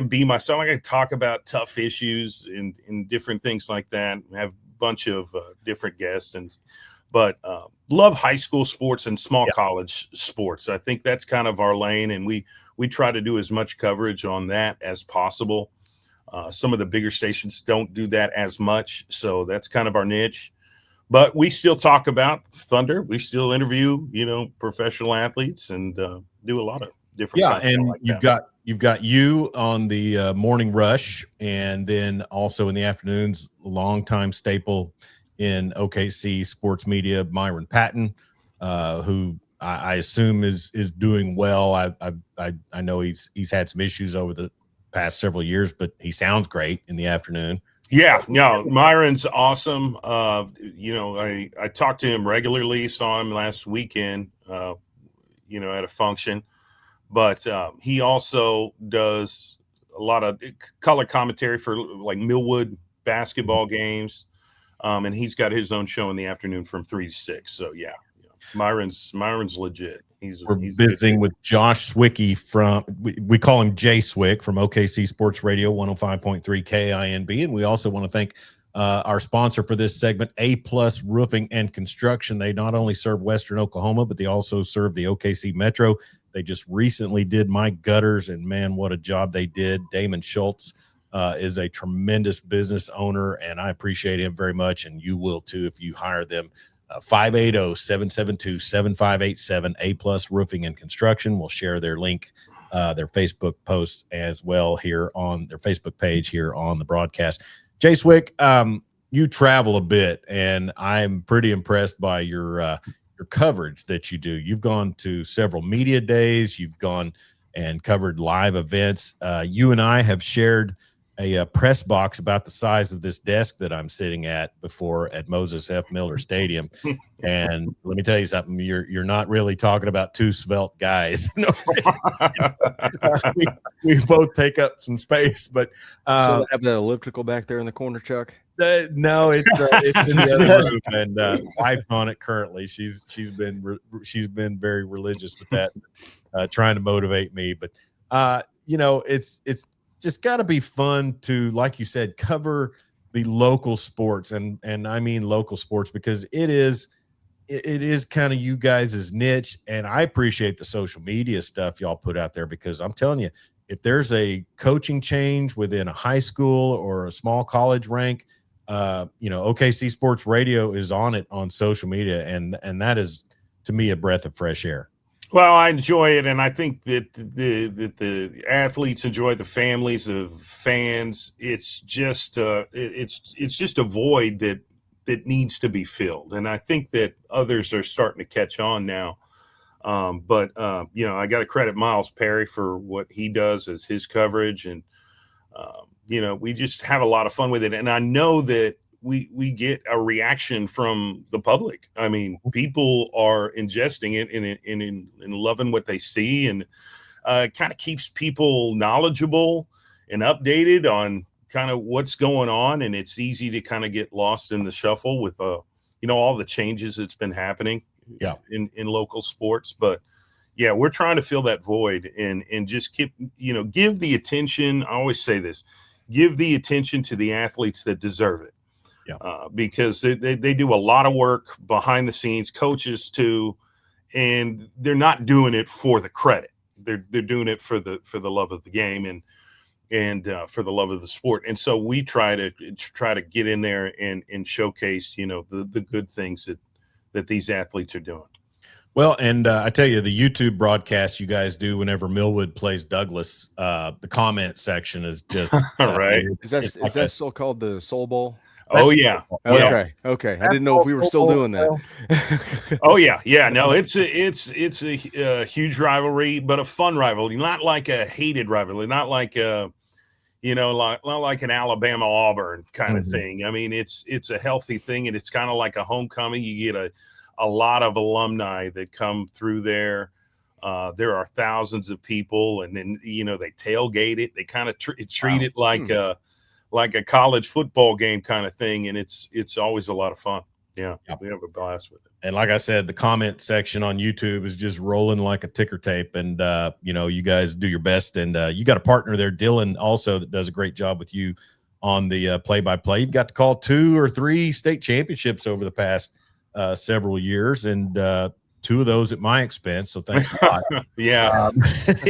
be myself. I can talk about tough issues and different things like that. Have a bunch of different guests but love high school sports and small college sports. I think that's kind of our lane, and we try to do as much coverage on that as possible. Some of the bigger stations don't do that as much, so that's kind of our niche. But we still talk about Thunder. We still interview, professional athletes and do a lot of different. Yeah, and like you've got you on the morning rush, and then also in the afternoons, longtime staple in OKC Sports Media, Myron Patton, who I assume is doing well. I know he's had some issues over the past several years, but he sounds great in the afternoon. Yeah, no, Myron's awesome. I talk to him regularly, saw him last weekend, at a function, but he also does a lot of color commentary for like Millwood basketball games. And he's got his own show in the afternoon from 3 to 6. So yeah, Myron's legit. We're visiting with Josh Swickey from, we call him Jay Swick from OKC Sports Radio 105.3 KINB. And we also want to thank our sponsor for this segment, A+ Roofing and Construction. They not only serve Western Oklahoma, but they also serve the OKC Metro. They just recently did my gutters, and man, what a job they did. Damon Schultz is a tremendous business owner, and I appreciate him very much, and you will too if you hire them. 580-772-7587, A+ Roofing and Construction. We'll share their link, their Facebook post as well here on their Facebook page here on the broadcast. Jay Swick, you travel a bit, and I'm pretty impressed by your coverage that you do. You've gone to several media days. You've gone and covered live events. You and I have shared a press box about the size of this desk that I'm sitting at before at Moses F. Miller Stadium. And let me tell you something, you're not really talking about two svelte guys. we both take up some space, but so they have that elliptical back there in the corner, Chuck? No, it's in the other room, and wife's on it currently. She's been very religious with that, trying to motivate me. But it's just got to be fun to, like you said, cover the local sports, and I mean local sports because it is kind of you guys' niche, and I appreciate the social media stuff y'all put out there because I'm telling you, if there's a coaching change within a high school or a small college rank, OKC Sports Radio is on it on social media, and that is to me a breath of fresh air. Well, I enjoy it, and I think that the athletes enjoy, the families, the fans. It's just it's just a void that needs to be filled, and I think that others are starting to catch on now. But I got to credit Miles Perry for what he does as his coverage, and we just have a lot of fun with it, and I know that we get a reaction from the public. I mean, people are ingesting it and loving what they see, and kind of keeps people knowledgeable and updated on kind of what's going on. And it's easy to kind of get lost in the shuffle with all the changes that's been happening in local sports. But yeah, we're trying to fill that void and just keep, give the attention. I always say this, give the attention to the athletes that deserve it. Yeah. Because they do a lot of work behind the scenes, coaches too, and they're not doing it for the credit. They're doing it for the love of the game and for the love of the sport. And so we try to get in there and showcase, the good things that these athletes are doing. Well, and I tell you, the YouTube broadcast you guys do whenever Millwood plays Douglas, the comment section is just right. Is that still called the Soul Bowl? Oh yeah. Okay. I didn't know if we were still doing that. Oh yeah. No, it's a huge rivalry, but a fun rivalry, not like a hated rivalry, not like like an Alabama Auburn kind of Mhm. thing. I mean, it's a healthy thing, and it's kind of like a homecoming. You get a lot of alumni that come through there. There are thousands of people, and then they tailgate it. They kind of treat it like a college football game kind of thing, and it's always a lot of fun. Yeah, we have a blast with it. And like I said, the comment section on YouTube is just rolling like a ticker tape. And, you guys do your best. And you got a partner there, Dylan, also, that does a great job with you on the play-by-play. You've got to call 2 or 3 state championships over the past several years, and 2 of those at my expense. So thanks a lot. Yeah.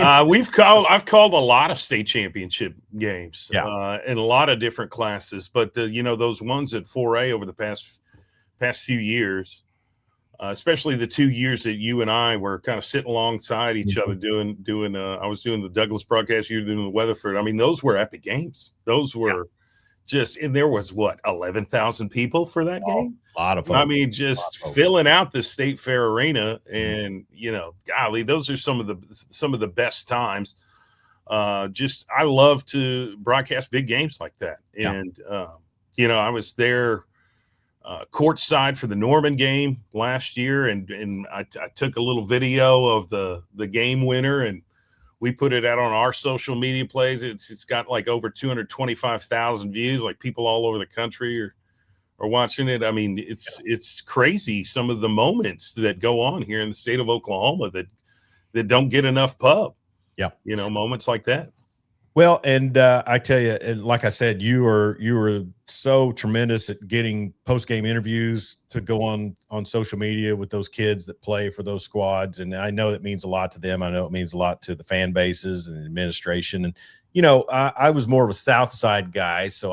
I've called a lot of state championship games in a lot of different classes, but those ones at 4A over the past few years, especially the 2 years that you and I were kind of sitting alongside each other doing I was doing the Douglas broadcast, you were doing the Weatherford. I mean, those were epic games. Those were and there was 11,000 people for that game. A lot of fun. I mean, just filling out the State Fair Arena, and golly, those are some of the best times. I love to broadcast big games like that. And I was there courtside for the Norman game last year, and I took a little video of the game winner, and we put it out on our social media plays. It's got like over 225,000 views. Like, people all over the country are watching it. I mean, it's crazy, some of the moments that go on here in the state of Oklahoma that don't get enough pub. Yeah, moments like that. Well, and I tell you, and like I said, you were so tremendous at getting post-game interviews to go on social media with those kids that play for those squads. And I know that means a lot to them. I know it means a lot to the fan bases and administration. And, I was more of a South Side guy. So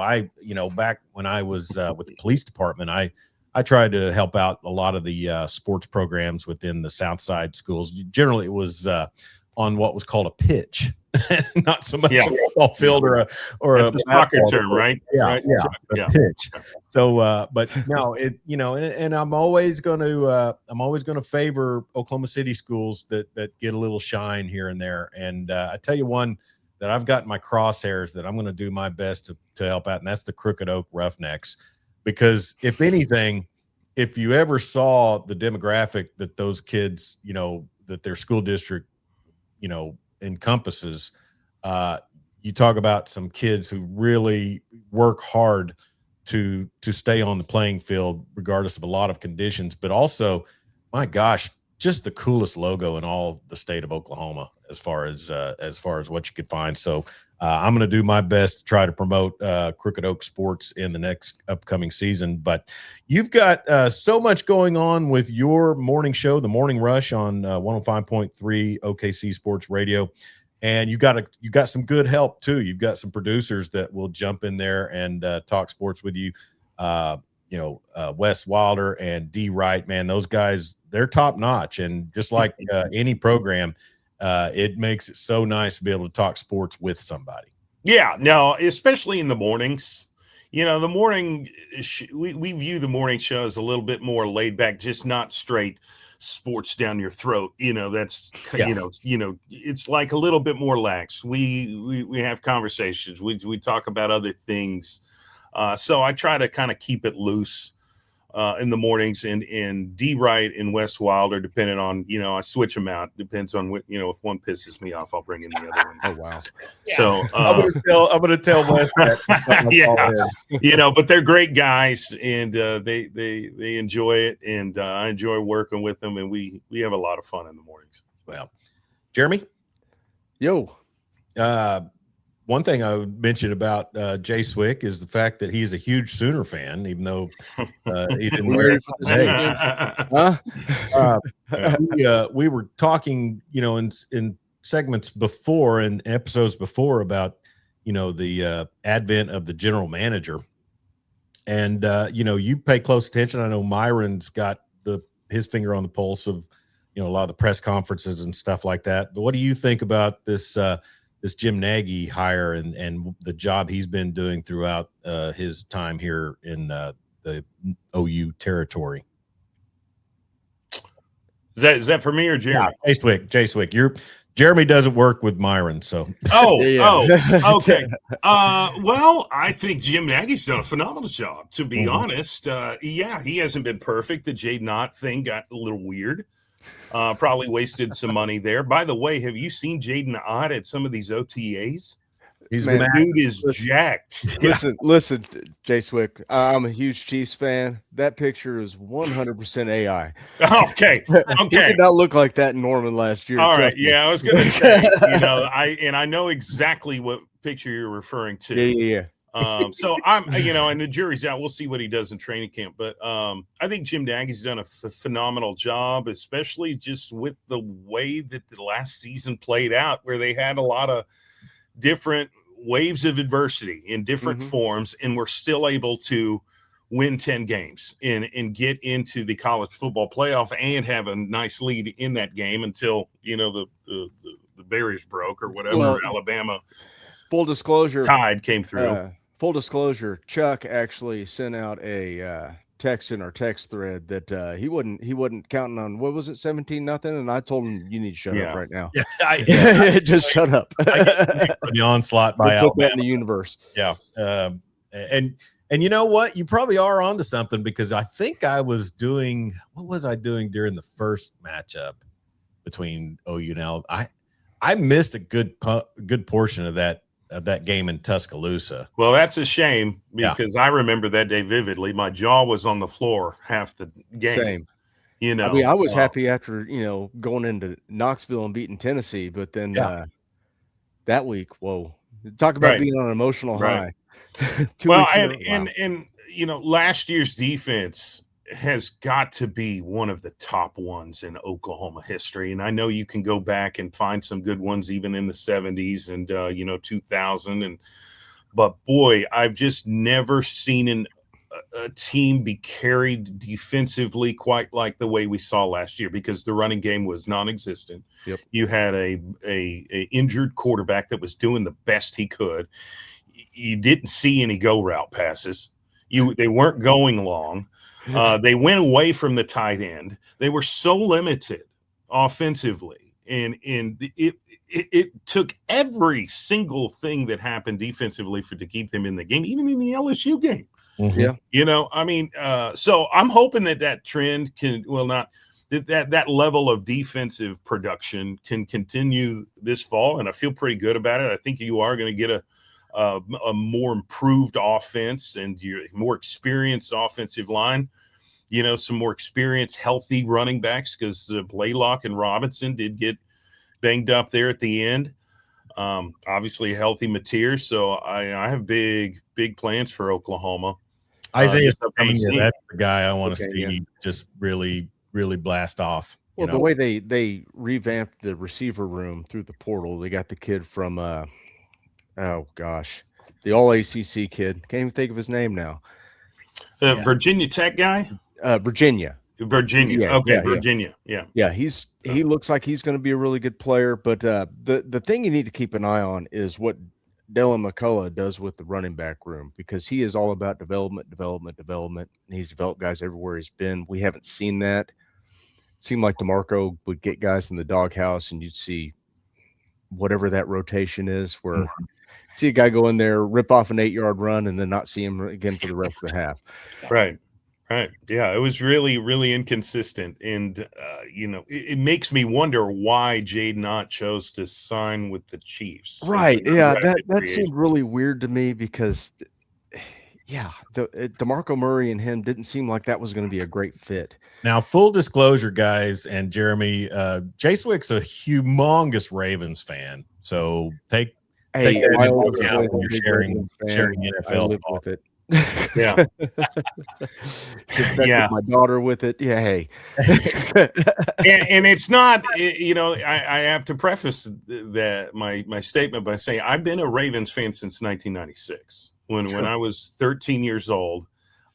back when I was with the police department, I tried to help out a lot of the sports programs within the South Side schools. Generally, it was on what was called a pitch. Not so much a football field or a soccer term, right? Yeah. Pitch. So, but no, and I'm always going to favor Oklahoma City schools that get a little shine here and there. And I tell you one that I've got in my crosshairs that I'm going to do my best to help out, and that's the Crooked Oak Roughnecks. Because if anything, if you ever saw the demographic that those kids, that their school district, encompasses, you talk about some kids who really work hard to stay on the playing field regardless of a lot of conditions, but also, my gosh, just the coolest logo in all the state of Oklahoma as far as what you could find. So I'm going to do my best to try to promote Crooked Oak sports in the next upcoming season. But you've got so much going on with your morning show, The Morning Rush, on 105.3 OKC Sports Radio. And you got some good help too. You've got some producers that will jump in there and talk sports with you. Wes Wilder and D Wright, man, those guys, they're top notch. And just like any program, it makes it so nice to be able to talk sports with somebody. Yeah, no, especially in the mornings. The morning, we view the morning show as a little bit more laid back, just not straight sports down your throat. That's it's like a little bit more lax. We have conversations. We talk about other things. So I try to kind of keep it loose in the mornings, and D Wright and Wes Wilder, depending on, I switch them out. Depends on what, if one pisses me off, I'll bring in the other one. Oh, wow. So I'm going to tell Wes that. But they're great guys, and they enjoy it, and I enjoy working with them, and we have a lot of fun in the mornings. Well, Jeremy? Yo. One thing I would mention about Jay Swick is the fact that he's a huge Sooner fan, even though he didn't wear it today. We were talking, in segments before and episodes before about, the advent of the general manager. And, you pay close attention. I know Myron's got his finger on the pulse of, a lot of the press conferences and stuff like that. But what do you think about this Jim Nagy hire and the job he's been doing throughout his time here in the OU territory? Is that for me or Jeremy? Yeah, Jay Swick. Jeremy doesn't work with Myron, so. Okay. Well, I think Jim Nagy's done a phenomenal job, to be honest. He hasn't been perfect. The Jade Knott thing got a little weird. Probably wasted some money there. By the way, have you seen Jaden Ott at some of these OTAs? Dude is jacked. Listen, Jay Swick. I'm a huge Chiefs fan. That picture is 100% AI. Okay. He did not look like that in Norman last year. All right. Yeah, I was going to say, I know exactly what picture you're referring to. Yeah. So I'm, and the jury's out. We'll see what he does in training camp. But I think Jim Nagy's done a phenomenal job, especially just with the way that the last season played out, where they had a lot of different waves of adversity in different forms, and we're still able to win 10 games and get into the college football playoff and have a nice lead in that game until, the barriers broke or whatever. Well, Alabama full disclosure tide came through. Full disclosure, Chuck actually sent out a text in our text thread that he wasn't counting on, what was it, 17-0, and I told him, you need to shut up right now. Just shut up. The onslaught by Alabama. Put that in the universe. Yeah. And you know what? You probably are onto something, because I think I was doing, what was I doing during the first matchup between OU and Alabama? I missed a good portion of that game in Tuscaloosa. Well, that's a shame, because I remember that day vividly. My jaw was on the floor half the game. Same. I was happy after, going into Knoxville and beating Tennessee, but then that week, whoa, talk about being on an emotional high. Well, and last year's defense has got to be one of the top ones in Oklahoma history. And I know you can go back and find some good ones even in the 70s and 2000. But boy, I've just never seen a team be carried defensively quite like the way we saw last year, because the running game was non-existent. Yep. You had a injured quarterback that was doing the best he could. You didn't see any go route passes. They weren't going long. They went away from the tight end. They were so limited offensively, and it took every single thing that happened defensively to keep them in the game, even in the LSU game. Yeah. So I'm hoping that trend that level of defensive production can continue this fall, and I feel pretty good about it. I think you are going to get a more improved offense and your more experienced offensive line, some more experienced, healthy running backs, because Blaylock and Robinson did get banged up there at the end. Obviously a healthy Mateer. So I have big plans for Oklahoma. Isaiah Sapania, that's the guy I want to see just really, really blast off. Well, the way they revamped the receiver room through the portal, they got the kid from the all ACC kid. Can't even think of his name now. Virginia Tech guy? Virginia. Virginia. Yeah, he looks like he's going to be a really good player. But the thing you need to keep an eye on is what Dylan McCullough does with the running back room, because he is all about development. And he's developed guys everywhere he's been. We haven't seen that. It seemed like DeMarco would get guys in the doghouse, and you'd see whatever that rotation is, where see a guy go in there, rip off an 8-yard run, and then not see him again for the rest of the half. Right. Yeah, it was really, really inconsistent. And, it makes me wonder why Jade Knott chose to sign with the Chiefs. Right. Yeah, that seemed really weird to me, because, DeMarco Murray and him didn't seem like that was going to be a great fit. Now, full disclosure, guys, and Jeremy, Jay Swick's a humongous Ravens fan. So take that into account when you're sharing NFL. I live with it. Yeah. My daughter with it. Yeah. Hey. and it's not, I have to preface that my statement by saying I've been a Ravens fan since 1996. When I was 13 years old,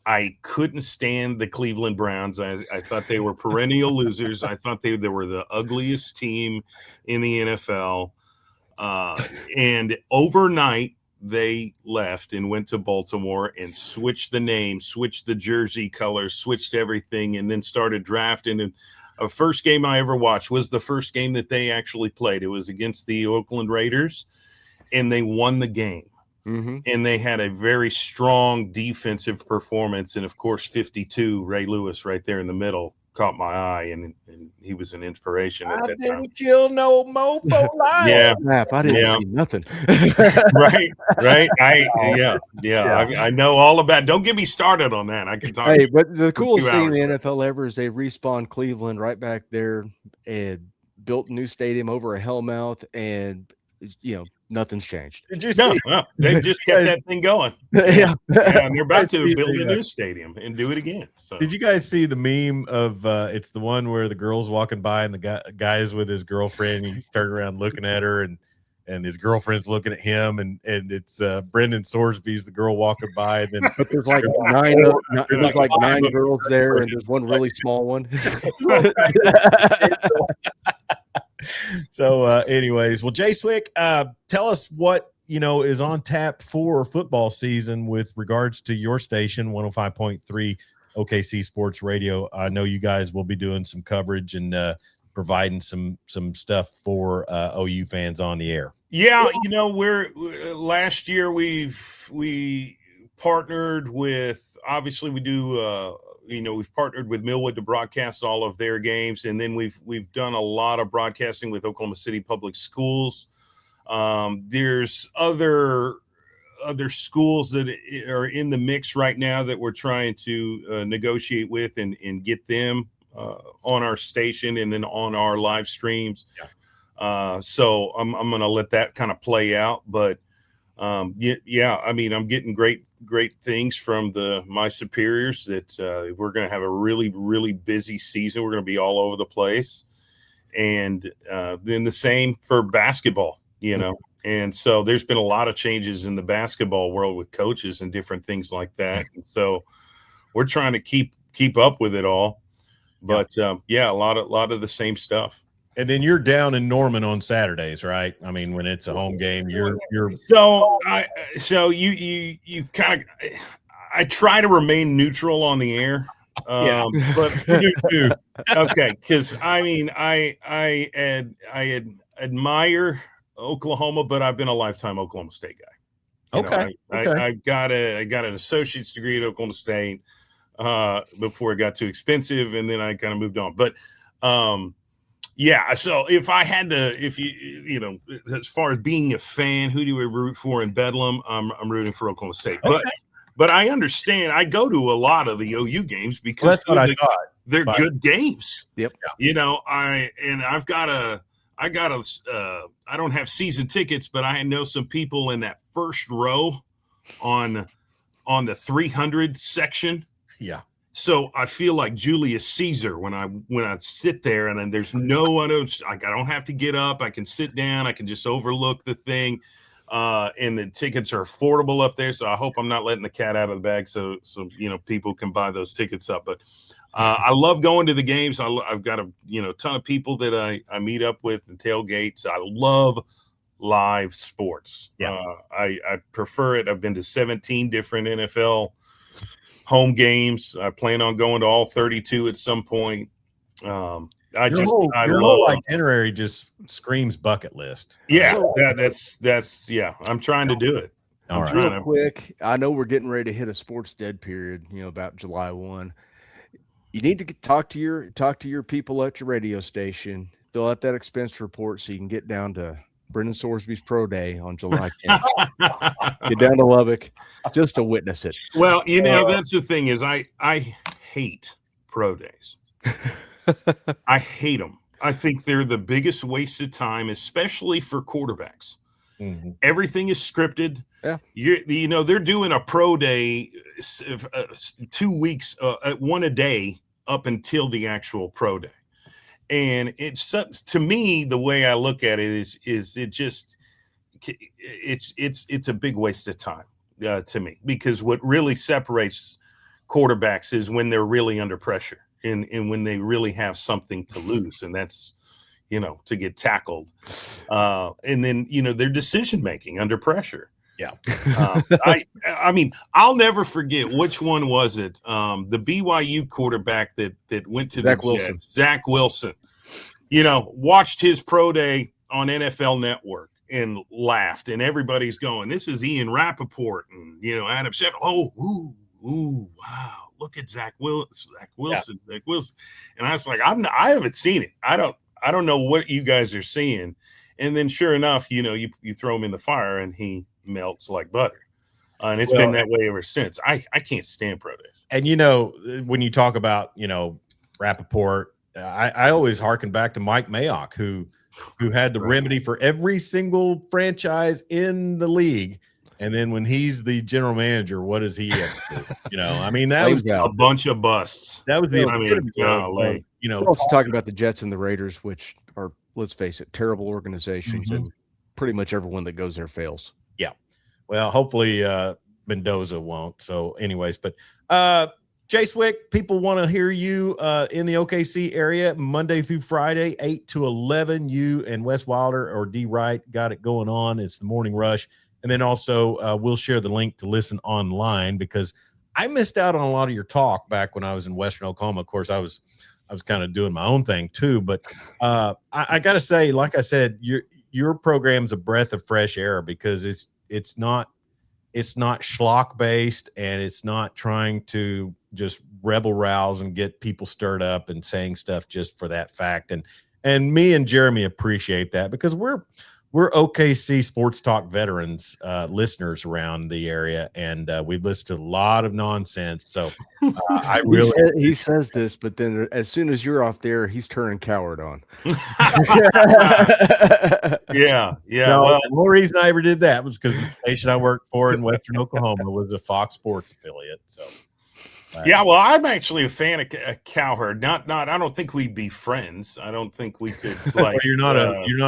I couldn't stand the Cleveland Browns. I thought they were perennial losers. I thought they were the ugliest team in the NFL. And overnight, they left and went to Baltimore and switched the name, switched the jersey colors, switched everything, and then started drafting. And first game I ever watched was the first game that they actually played. It was against the Oakland Raiders, and they won the game. Mm-hmm. And they had a very strong defensive performance. And, of course, 52, Ray Lewis right there in the middle caught my eye, and he was an inspiration at that time. Kill no mofo lion. Yeah. Snap, I didn't see nothing. Right. I know all about. Don't get me started on that. I can talk. Hey, but the coolest thing in the hours. NFL ever is they respawned Cleveland right back there and built a new stadium over a hellmouth, and nothing's changed. Did you see? No, they just kept that thing going. Yeah. And they're about to build a new stadium and do it again. So. Did you guys see the meme of it's the one where the girl's walking by and the guy's with his girlfriend, and he's turned around looking at her, and his girlfriend's looking at him, and it's Brendan Sorsby's the girl walking by, and then But there's like nine girls there, and there's one really small one. So anyways, well, Jay Swick, tell us what is on tap for football season with regards to your station, 105.3 OKC Sports Radio. I know you guys will be doing some coverage and providing some stuff for OU fans on the air. Yeah, last year we partnered with, obviously we do we've partnered with Millwood to broadcast all of their games, and then we've done a lot of broadcasting with Oklahoma City Public Schools. There's other schools that are in the mix right now that we're trying to negotiate with and get them on our station and then on our live streams. Yeah. So I'm going to let that kind of play out, but I'm getting great things from my superiors that we're going to have a really, really busy season. We're going to be all over the place. And then the same for basketball, And so there's been a lot of changes in the basketball world with coaches and different things like that. And so we're trying to keep up with it all. But a lot of the same stuff. And then you're down in Norman on Saturdays, right? I mean, when it's a home game, you're. So you kind of, I try to remain neutral on the air. But okay, because I admire Oklahoma, but I've been a lifetime Oklahoma State guy. I got an associate's degree at Oklahoma State before it got too expensive, and then I kind of moved on. But so if I had to, as far as being a fan, who do we root for in Bedlam? I'm rooting for Oklahoma State. Okay. But I understand. I go to a lot of the OU games because they're good games. Yep. I don't have season tickets, but I know some people in that first row on the 300 section. Yeah. So I feel like Julius Caesar when I sit there and then there's no one else. I don't have to get up. I can sit down. I can just overlook the thing. And the tickets are affordable up there. So I hope I'm not letting the cat out of the bag. So people can buy those tickets up. But I love going to the games. I've got a ton of people that I meet up with and tailgates. I love live sports. Yeah. I prefer it. I've been to 17 different NFL home games. I plan on going to all 32 at some point. Your whole itinerary just screams bucket list. Yeah, that's I'm trying to do it. All right. Real quick, I know we're getting ready to hit a sports dead period, about July 1. You need to talk to your people at your radio station, fill out that expense report so you can get down to Brendan Sorsby's Pro Day on July 10th. Get down to Lubbock just to witness it. Well, that's the thing is I hate pro days. I hate them. I think they're the biggest waste of time, especially for quarterbacks. Mm-hmm. Everything is scripted. Yeah. They're doing a pro day 2 weeks, one a day up until the actual pro day. And it's, to me, the way I look at it is it's a big waste of time to me, because what really separates quarterbacks is when they're really under pressure and when they really have something to lose, and that's to get tackled, and then their decision making under pressure. Yeah. I mean, I'll never forget which one was it. The BYU quarterback that went to Zach the Wilson. Jets, Zach Wilson. Watched his pro day on NFL Network and laughed, and everybody's going, "This is Ian Rappaport," and Adam Schefter. Oh, ooh, wow! Look at Zach Wilson. And I was like, I haven't seen it. I don't know what you guys are seeing. And then, sure enough, you throw him in the fire, and he melts like butter. And it's been that way ever since. I can't stand pro days. And when you talk about Rappaport, I always harken back to Mike Mayock, who had the remedy for every single franchise in the league. And then when he's the general manager, what does he have to do? I mean, that was a bunch of busts. That was the golly. We're also talking about the Jets and the Raiders, which are, let's face it, terrible organizations, and pretty much everyone that goes there fails. Yeah. Well, hopefully Mendoza won't. So anyways, but Jay Swick, people want to hear you in the OKC area Monday through Friday, 8 to 11. You and Wes Wilder or D. Wright got it going on. It's the Morning Rush. And then also we'll share the link to listen online, because I missed out on a lot of your talk back when I was in Western Oklahoma. Of course, I was kind of doing my own thing too. But I got to say, like I said, your program's a breath of fresh air, because it's not schlock based, and it's not trying to just rebel rouse and get people stirred up and saying stuff just for that fact. And me and Jeremy appreciate that, because we're OKC Sports Talk veterans, listeners around the area, and we've listened to a lot of nonsense. So I really he says this, but then as soon as you're off there, he's turning coward on. Yeah. No, well, the only reason I ever did that was because the station I worked for in Western Oklahoma was a Fox Sports affiliate. So. Yeah, well, I'm actually a fan of Cowherd. Not. I don't think we'd be friends. I don't think we could. Like, you're not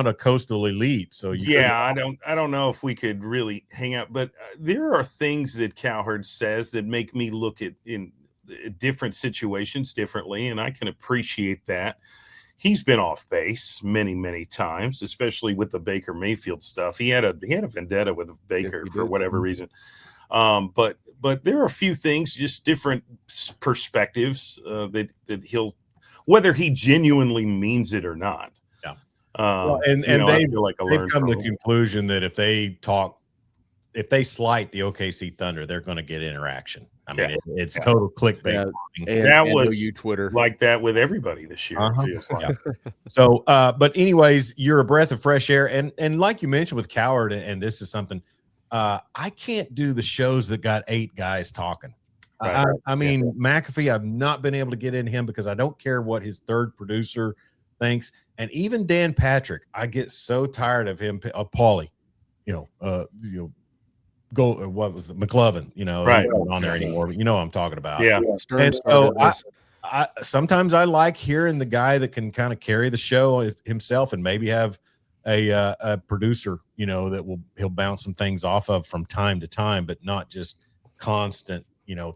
a coastal elite, so I don't know if we could really hang out. But there are things that Cowherd says that make me look at in different situations differently, and I can appreciate that. He's been off base many times, especially with the Baker Mayfield stuff. He had a vendetta with Baker for whatever reason. But there are a few things, just different perspectives that he'll, whether he genuinely means it or not. Yeah. And they've come to the conclusion that if they slight the OKC Thunder, they're going to get interaction. I mean, it's total clickbait. That was Twitter like that with everybody this year. So, but anyways, you're a breath of fresh air. And like you mentioned with Coward, and this is something, I can't do the shows that got 8 guys talking. Right. I mean, McAfee, I've not been able to get in him because I don't care what his third producer thinks. And even Dan Patrick, I get so tired of him. Paulie, go. What was it? McLovin? Right. He's not on there anymore. But you know what I'm talking about. Yeah. And so I sometimes I like hearing the guy that can kind of carry the show himself, and maybe have a producer, that he'll bounce some things off of from time to time, but not just constant,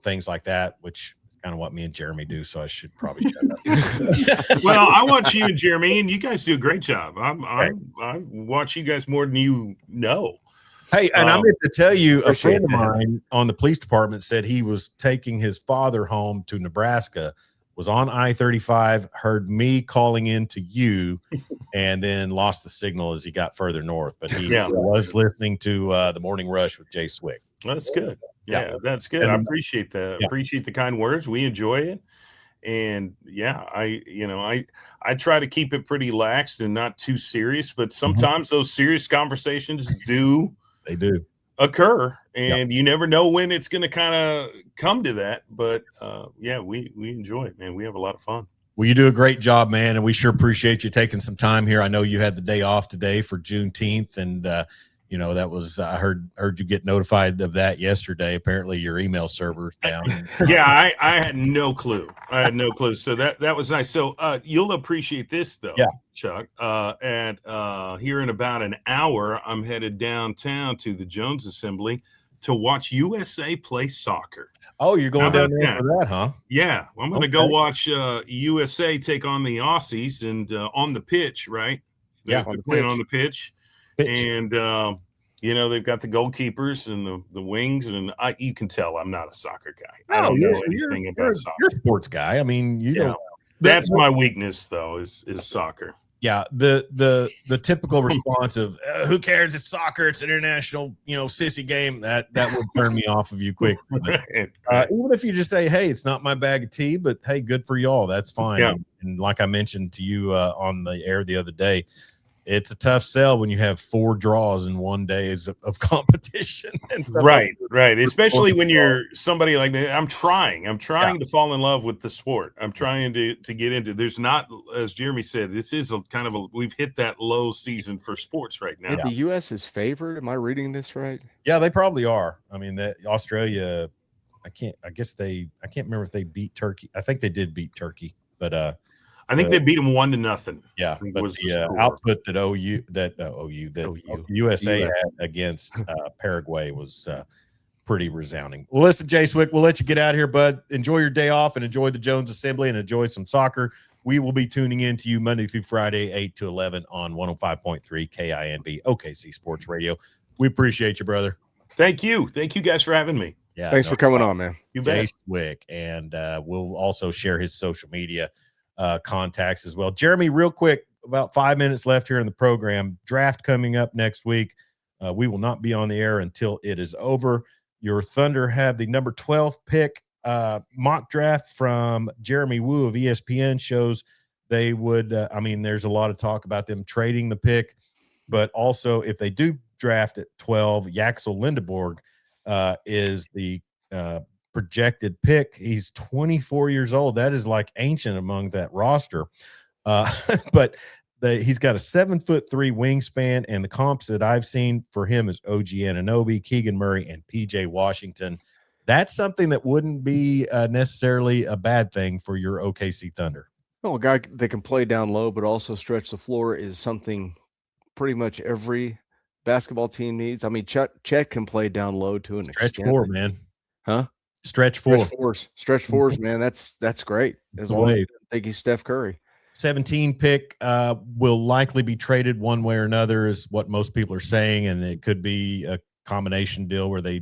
things like that, which is kind of what me and Jeremy do. So I should probably shut up. Well, I watch you and Jeremy, and you guys do a great job. I watch you guys more than you know. Hey, and I'm going to tell you, a friend of mine on the police department said he was taking his father home to Nebraska, was on I-35, heard me calling in to you, and then lost the signal as he got further north. But he was listening to the Morning Rush with Jay Swick. That's good. Yeah, that's good. And I appreciate that. Appreciate the kind words. We enjoy it. And I try to keep it pretty lax and not too serious, but sometimes those serious conversations they do occur, and you never know when it's going to kind of come to that. But we enjoy it, man. We have a lot of fun. Well, you do a great job, man, and we sure appreciate you taking some time here. I know you had the day off today for Juneteenth, and that was I heard you get notified of that yesterday. Apparently, your email server's down. I had no clue. So that was nice. So you'll appreciate this though, Chuck. And here in about an hour, I'm headed downtown to the Jones Assembly to watch USA play soccer. Oh, you're going down there for that, huh? Yeah, I'm going to go watch USA take on the Aussies, and on the pitch, right? They're playing on the pitch. And You know, they've got the goalkeepers and the wings, and you can tell I'm not a soccer guy. I No, don't know anything about soccer. You're a sports guy. I mean, you know. That's my weakness, though, is soccer. Yeah, the typical response of who cares? It's soccer. It's an international, sissy game. That would turn me off of you quick. Right. Even if you just say, "Hey, it's not my bag of tea," but hey, good for y'all. That's fine. Yeah. And like I mentioned to you on the air the other day, it's a tough sell when you have 4 draws in one day of competition. Right. Especially when you're somebody like that. I'm trying to fall in love with the sport. I'm trying to get into. There's not, as Jeremy said, this is we've hit that low season for sports right now. The U.S. is favored. Am I reading this right? Yeah, they probably are. I mean, that Australia, I can't remember if they beat Turkey. I think they did beat Turkey, but I think they beat them 1-0. Yeah, but the output that USA had against Paraguay was pretty resounding. Well, listen, Jay Swick, we'll let you get out of here, bud. Enjoy your day off and enjoy the Jones Assembly and enjoy some soccer. We will be tuning in to you Monday through Friday, 8 to 11 on 105.3 KINB, OKC Sports Radio. We appreciate you, brother. Thank you guys for having me. Yeah, thanks for coming on, man. You Jay bet. Swick, and we'll also share his social media contacts as well. Jeremy, real quick, about 5 minutes left here in the program. Draft coming up next week. We will not be on the air until it is over. Your Thunder have the number 12 pick. Mock draft from Jeremy Wu of ESPN shows they would there's a lot of talk about them trading the pick, but also if they do draft at 12, Yaxel Lindeborg is the projected pick. He's 24 years old. That is like ancient among that roster. But he's got a 7'3" wingspan, and the comps that I've seen for him is OG Anunoby, Keegan Murray, and PJ Washington. That's something that wouldn't be necessarily a bad thing for your OKC Thunder. Well, a guy that can play down low but also stretch the floor is something pretty much every basketball team needs. I mean, Chet can play down low to an extent. Stretch four, man. Huh? Stretch fours, man. That's great. As long as I think he's Steph Curry. 17 pick will likely be traded one way or another, is what most people are saying, and it could be a combination deal where they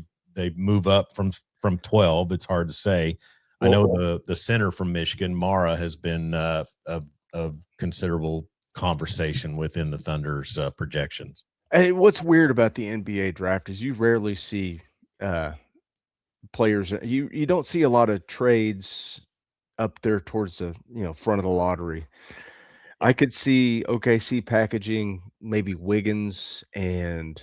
move up from 12. It's hard to say. I know the center from Michigan, Mara, has been of considerable conversation within the Thunder's projections. Hey, what's weird about the NBA draft is you rarely see players. You don't see a lot of trades up there towards the front of the lottery. I could see OKC packaging maybe Wiggins and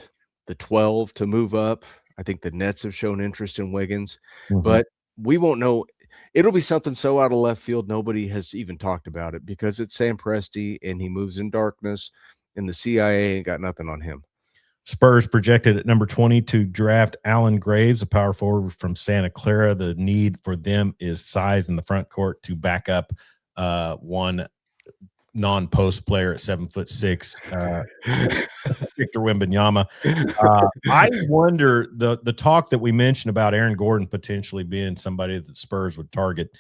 the 12 to move up. I think the Nets have shown interest in Wiggins, but we won't know. It'll be something so out of left field nobody has even talked about it because it's Sam Presti and he moves in darkness, and the CIA ain't got nothing on him. Spurs projected at number 20 to draft Allen Graves, a power forward from Santa Clara. The need for them is size in the front court to back up one non-post player at 7'6", Victor Wembanyama. I wonder the talk that we mentioned about Aaron Gordon potentially being somebody that the Spurs would target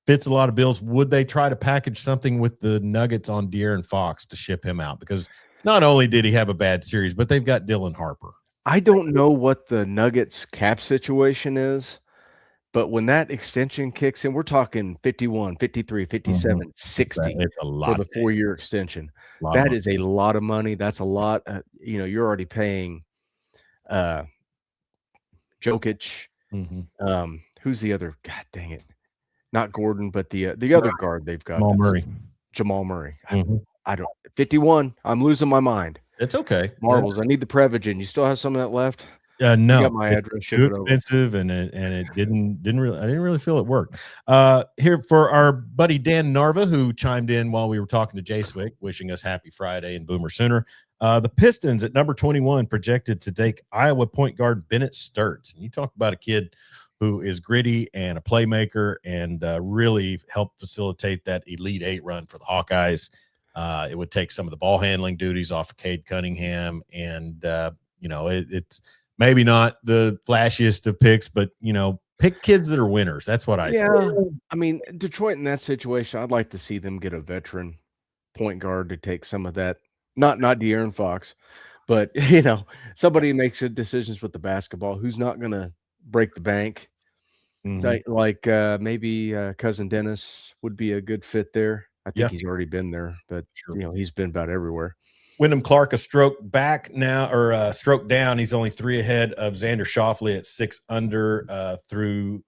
fits a lot of bills. Would they try to package something with the Nuggets on De'Aaron Fox to ship him out? Because not only did he have a bad series, but they've got Dylan Harper. I don't know what the Nuggets cap situation is, but when that extension kicks in, we're talking 51, 53, 57, 60 it's a lot for the 4-year extension. That is a lot of money. That's a lot. You're already paying Jokic. Who's the other? God dang it. Not Gordon, but the other guard they've got. Jamal Murray. I don't. 51. I'm losing my mind. It's okay. Marbles. I need the Prevagen. You still have some of that left? No. You got my address. Too expensive, and it didn't really. I didn't really feel it worked. Here for our buddy Dan Narva, who chimed in while we were talking to Jay Swick, wishing us happy Friday and Boomer Sooner. The Pistons at number 21 projected to take Iowa point guard Bennett Sturtz. And you talk about a kid who is gritty and a playmaker and really helped facilitate that Elite Eight run for the Hawkeyes. It would take some of the ball handling duties off of Cade Cunningham. And, it's maybe not the flashiest of picks, but, pick kids that are winners. That's what I say. I mean, Detroit in that situation, I'd like to see them get a veteran point guard to take some of that. Not De'Aaron Fox, But somebody makes good decisions with the basketball who's not going to break the bank. Like maybe cousin Dennis would be a good fit there. I think he's already been there, but he's been about everywhere. Wyndham Clark a stroke back now, or stroke down. He's only 3 ahead of Xander Schauffele at 6 under through.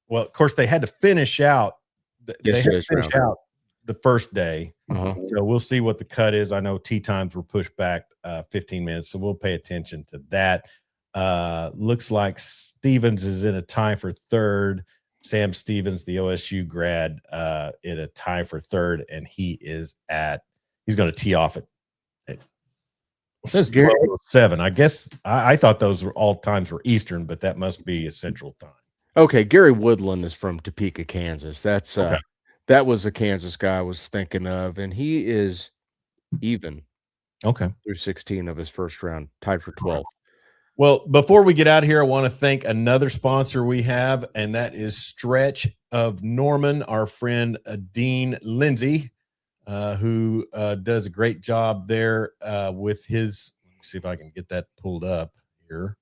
Well, of course, they had to finish out. They had to finish out the first day, so we'll see what the cut is. I know tee times were pushed back 15 minutes, so we'll pay attention to that. Looks like Stevens is in a tie for third. Sam Stevens, the OSU grad, in a tie for third, and he's going to tee off at. It says 12:07. I guess I thought those were all times were Eastern, but that must be a Central time. Okay, Gary Woodland is from Topeka, Kansas. That's that was a Kansas guy I was thinking of, and he is even. Okay, through 16 of his first round, tied for 12. Well, before we get out of here, I want to thank another sponsor we have, and that is Stretch of Norman, our friend Dean Lindsay, who does a great job there with his. Let me see if I can get that pulled up here.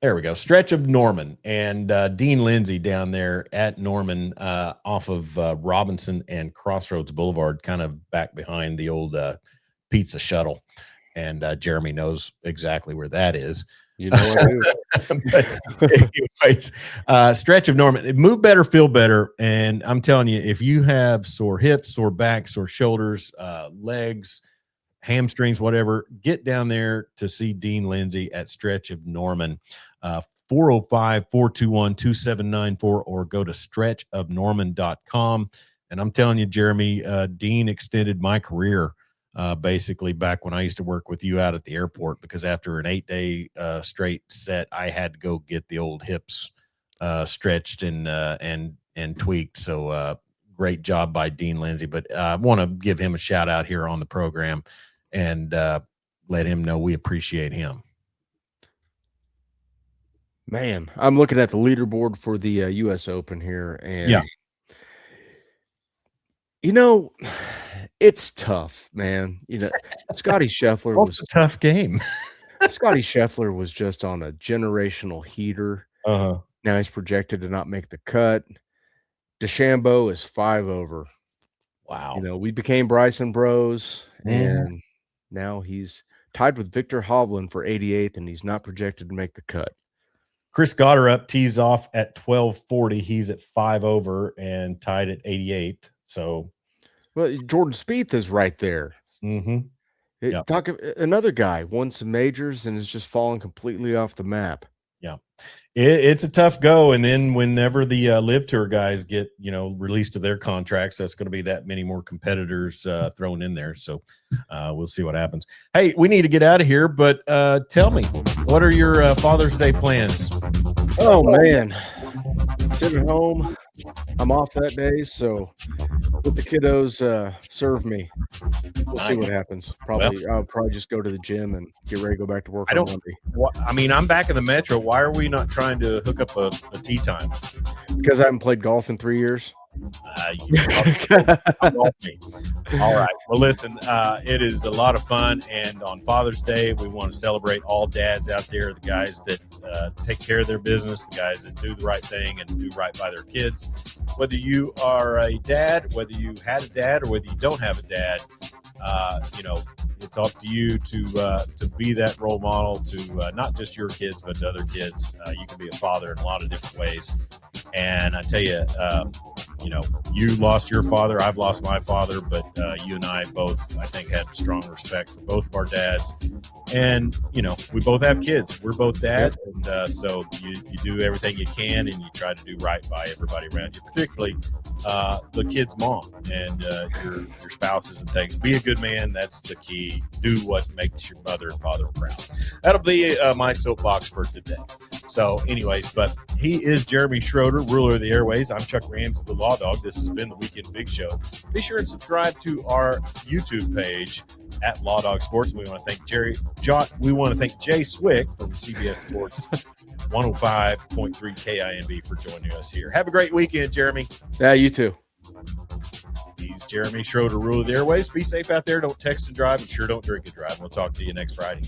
There we go. Stretch of Norman and Dean Lindsay down there at Norman off of Robinson and Crossroads Boulevard, kind of back behind the old Pizza Shuttle. And Jeremy knows exactly where that is. You know what anyways, Stretch of Norman. Move better, feel better. And I'm telling you, if you have sore hips, sore backs, sore shoulders, legs, hamstrings, whatever, get down there to see Dean Lindsay at Stretch of Norman. 405-421-2794 or go to stretchofnorman.com. And I'm telling you, Jeremy, Dean extended my career basically back when I used to work with you out at the airport, because after an 8-day straight set, I had to go get the old hips stretched and tweaked. So great job by Dean Lindsay. But I want to give him a shout out here on the program and let him know we appreciate him. Man, I'm looking at the leaderboard for the U.S. Open here, and it's tough, man. Scotty Scheffler was a tough game. Scotty Scheffler was just on a generational heater. Now he's projected to not make the cut. DeChambeau is 5 over. Wow. We became Bryson Bros, and now he's tied with Victor Hovland for 88th, and he's not projected to make the cut. Chris Gotterup tees off at 12:40. He's at 5 over and tied at 88. So, well, Jordan Spieth is right there. Talk another guy won some majors and is just falling completely off the map. Yeah, it's a tough go. And then whenever the Live Tour guys get released of their contracts, that's going to be that many more competitors thrown in there. So we'll see what happens. Hey, we need to get out of here, but tell me, what are your Father's Day plans? Oh man, sitting home. I'm off that day, so let the kiddos serve me. We'll see what happens. I'll probably just go to the gym and get ready to go back to work on Monday. I mean, I'm back in the Metro. Why are we not trying to hook up a tee time? Because I haven't played golf in 3 years. All right. Well, listen, it is a lot of fun, and on Father's Day, we want to celebrate all dads out there, the guys that take care of their business, the guys that do the right thing and do right by their kids. Whether you are a dad, whether you had a dad, or whether you don't have a dad, it's up to you to be that role model to not just your kids, but to other kids. You can be a father in a lot of different ways. And I tell you, you lost your father, I've lost my father, but you and I both, I think, had strong respect for both of our dads. And, we both have kids. We're both dads. And so you do everything you can, and you try to do right by everybody around you, particularly the kid's mom and your spouses and things. Be a good man. That's the key. Do what makes your mother and father proud. That'll be my soapbox for today. So anyways, but he is Jeremy Schroeder, ruler of the airways. I'm Chuck Ramsey, the Law Dog. This has been the Weekend Big Show. Be sure and subscribe to our YouTube page at Law Dog Sports. We want to thank Jay Swick from CBS Sports 105.3 KINB for joining us here. Have a great weekend, Jeremy. Yeah, you too. He's Jeremy Schroeder, rule of the airwaves. Be safe out there. Don't text and drive, and sure don't drink and drive. We'll talk to you next Friday.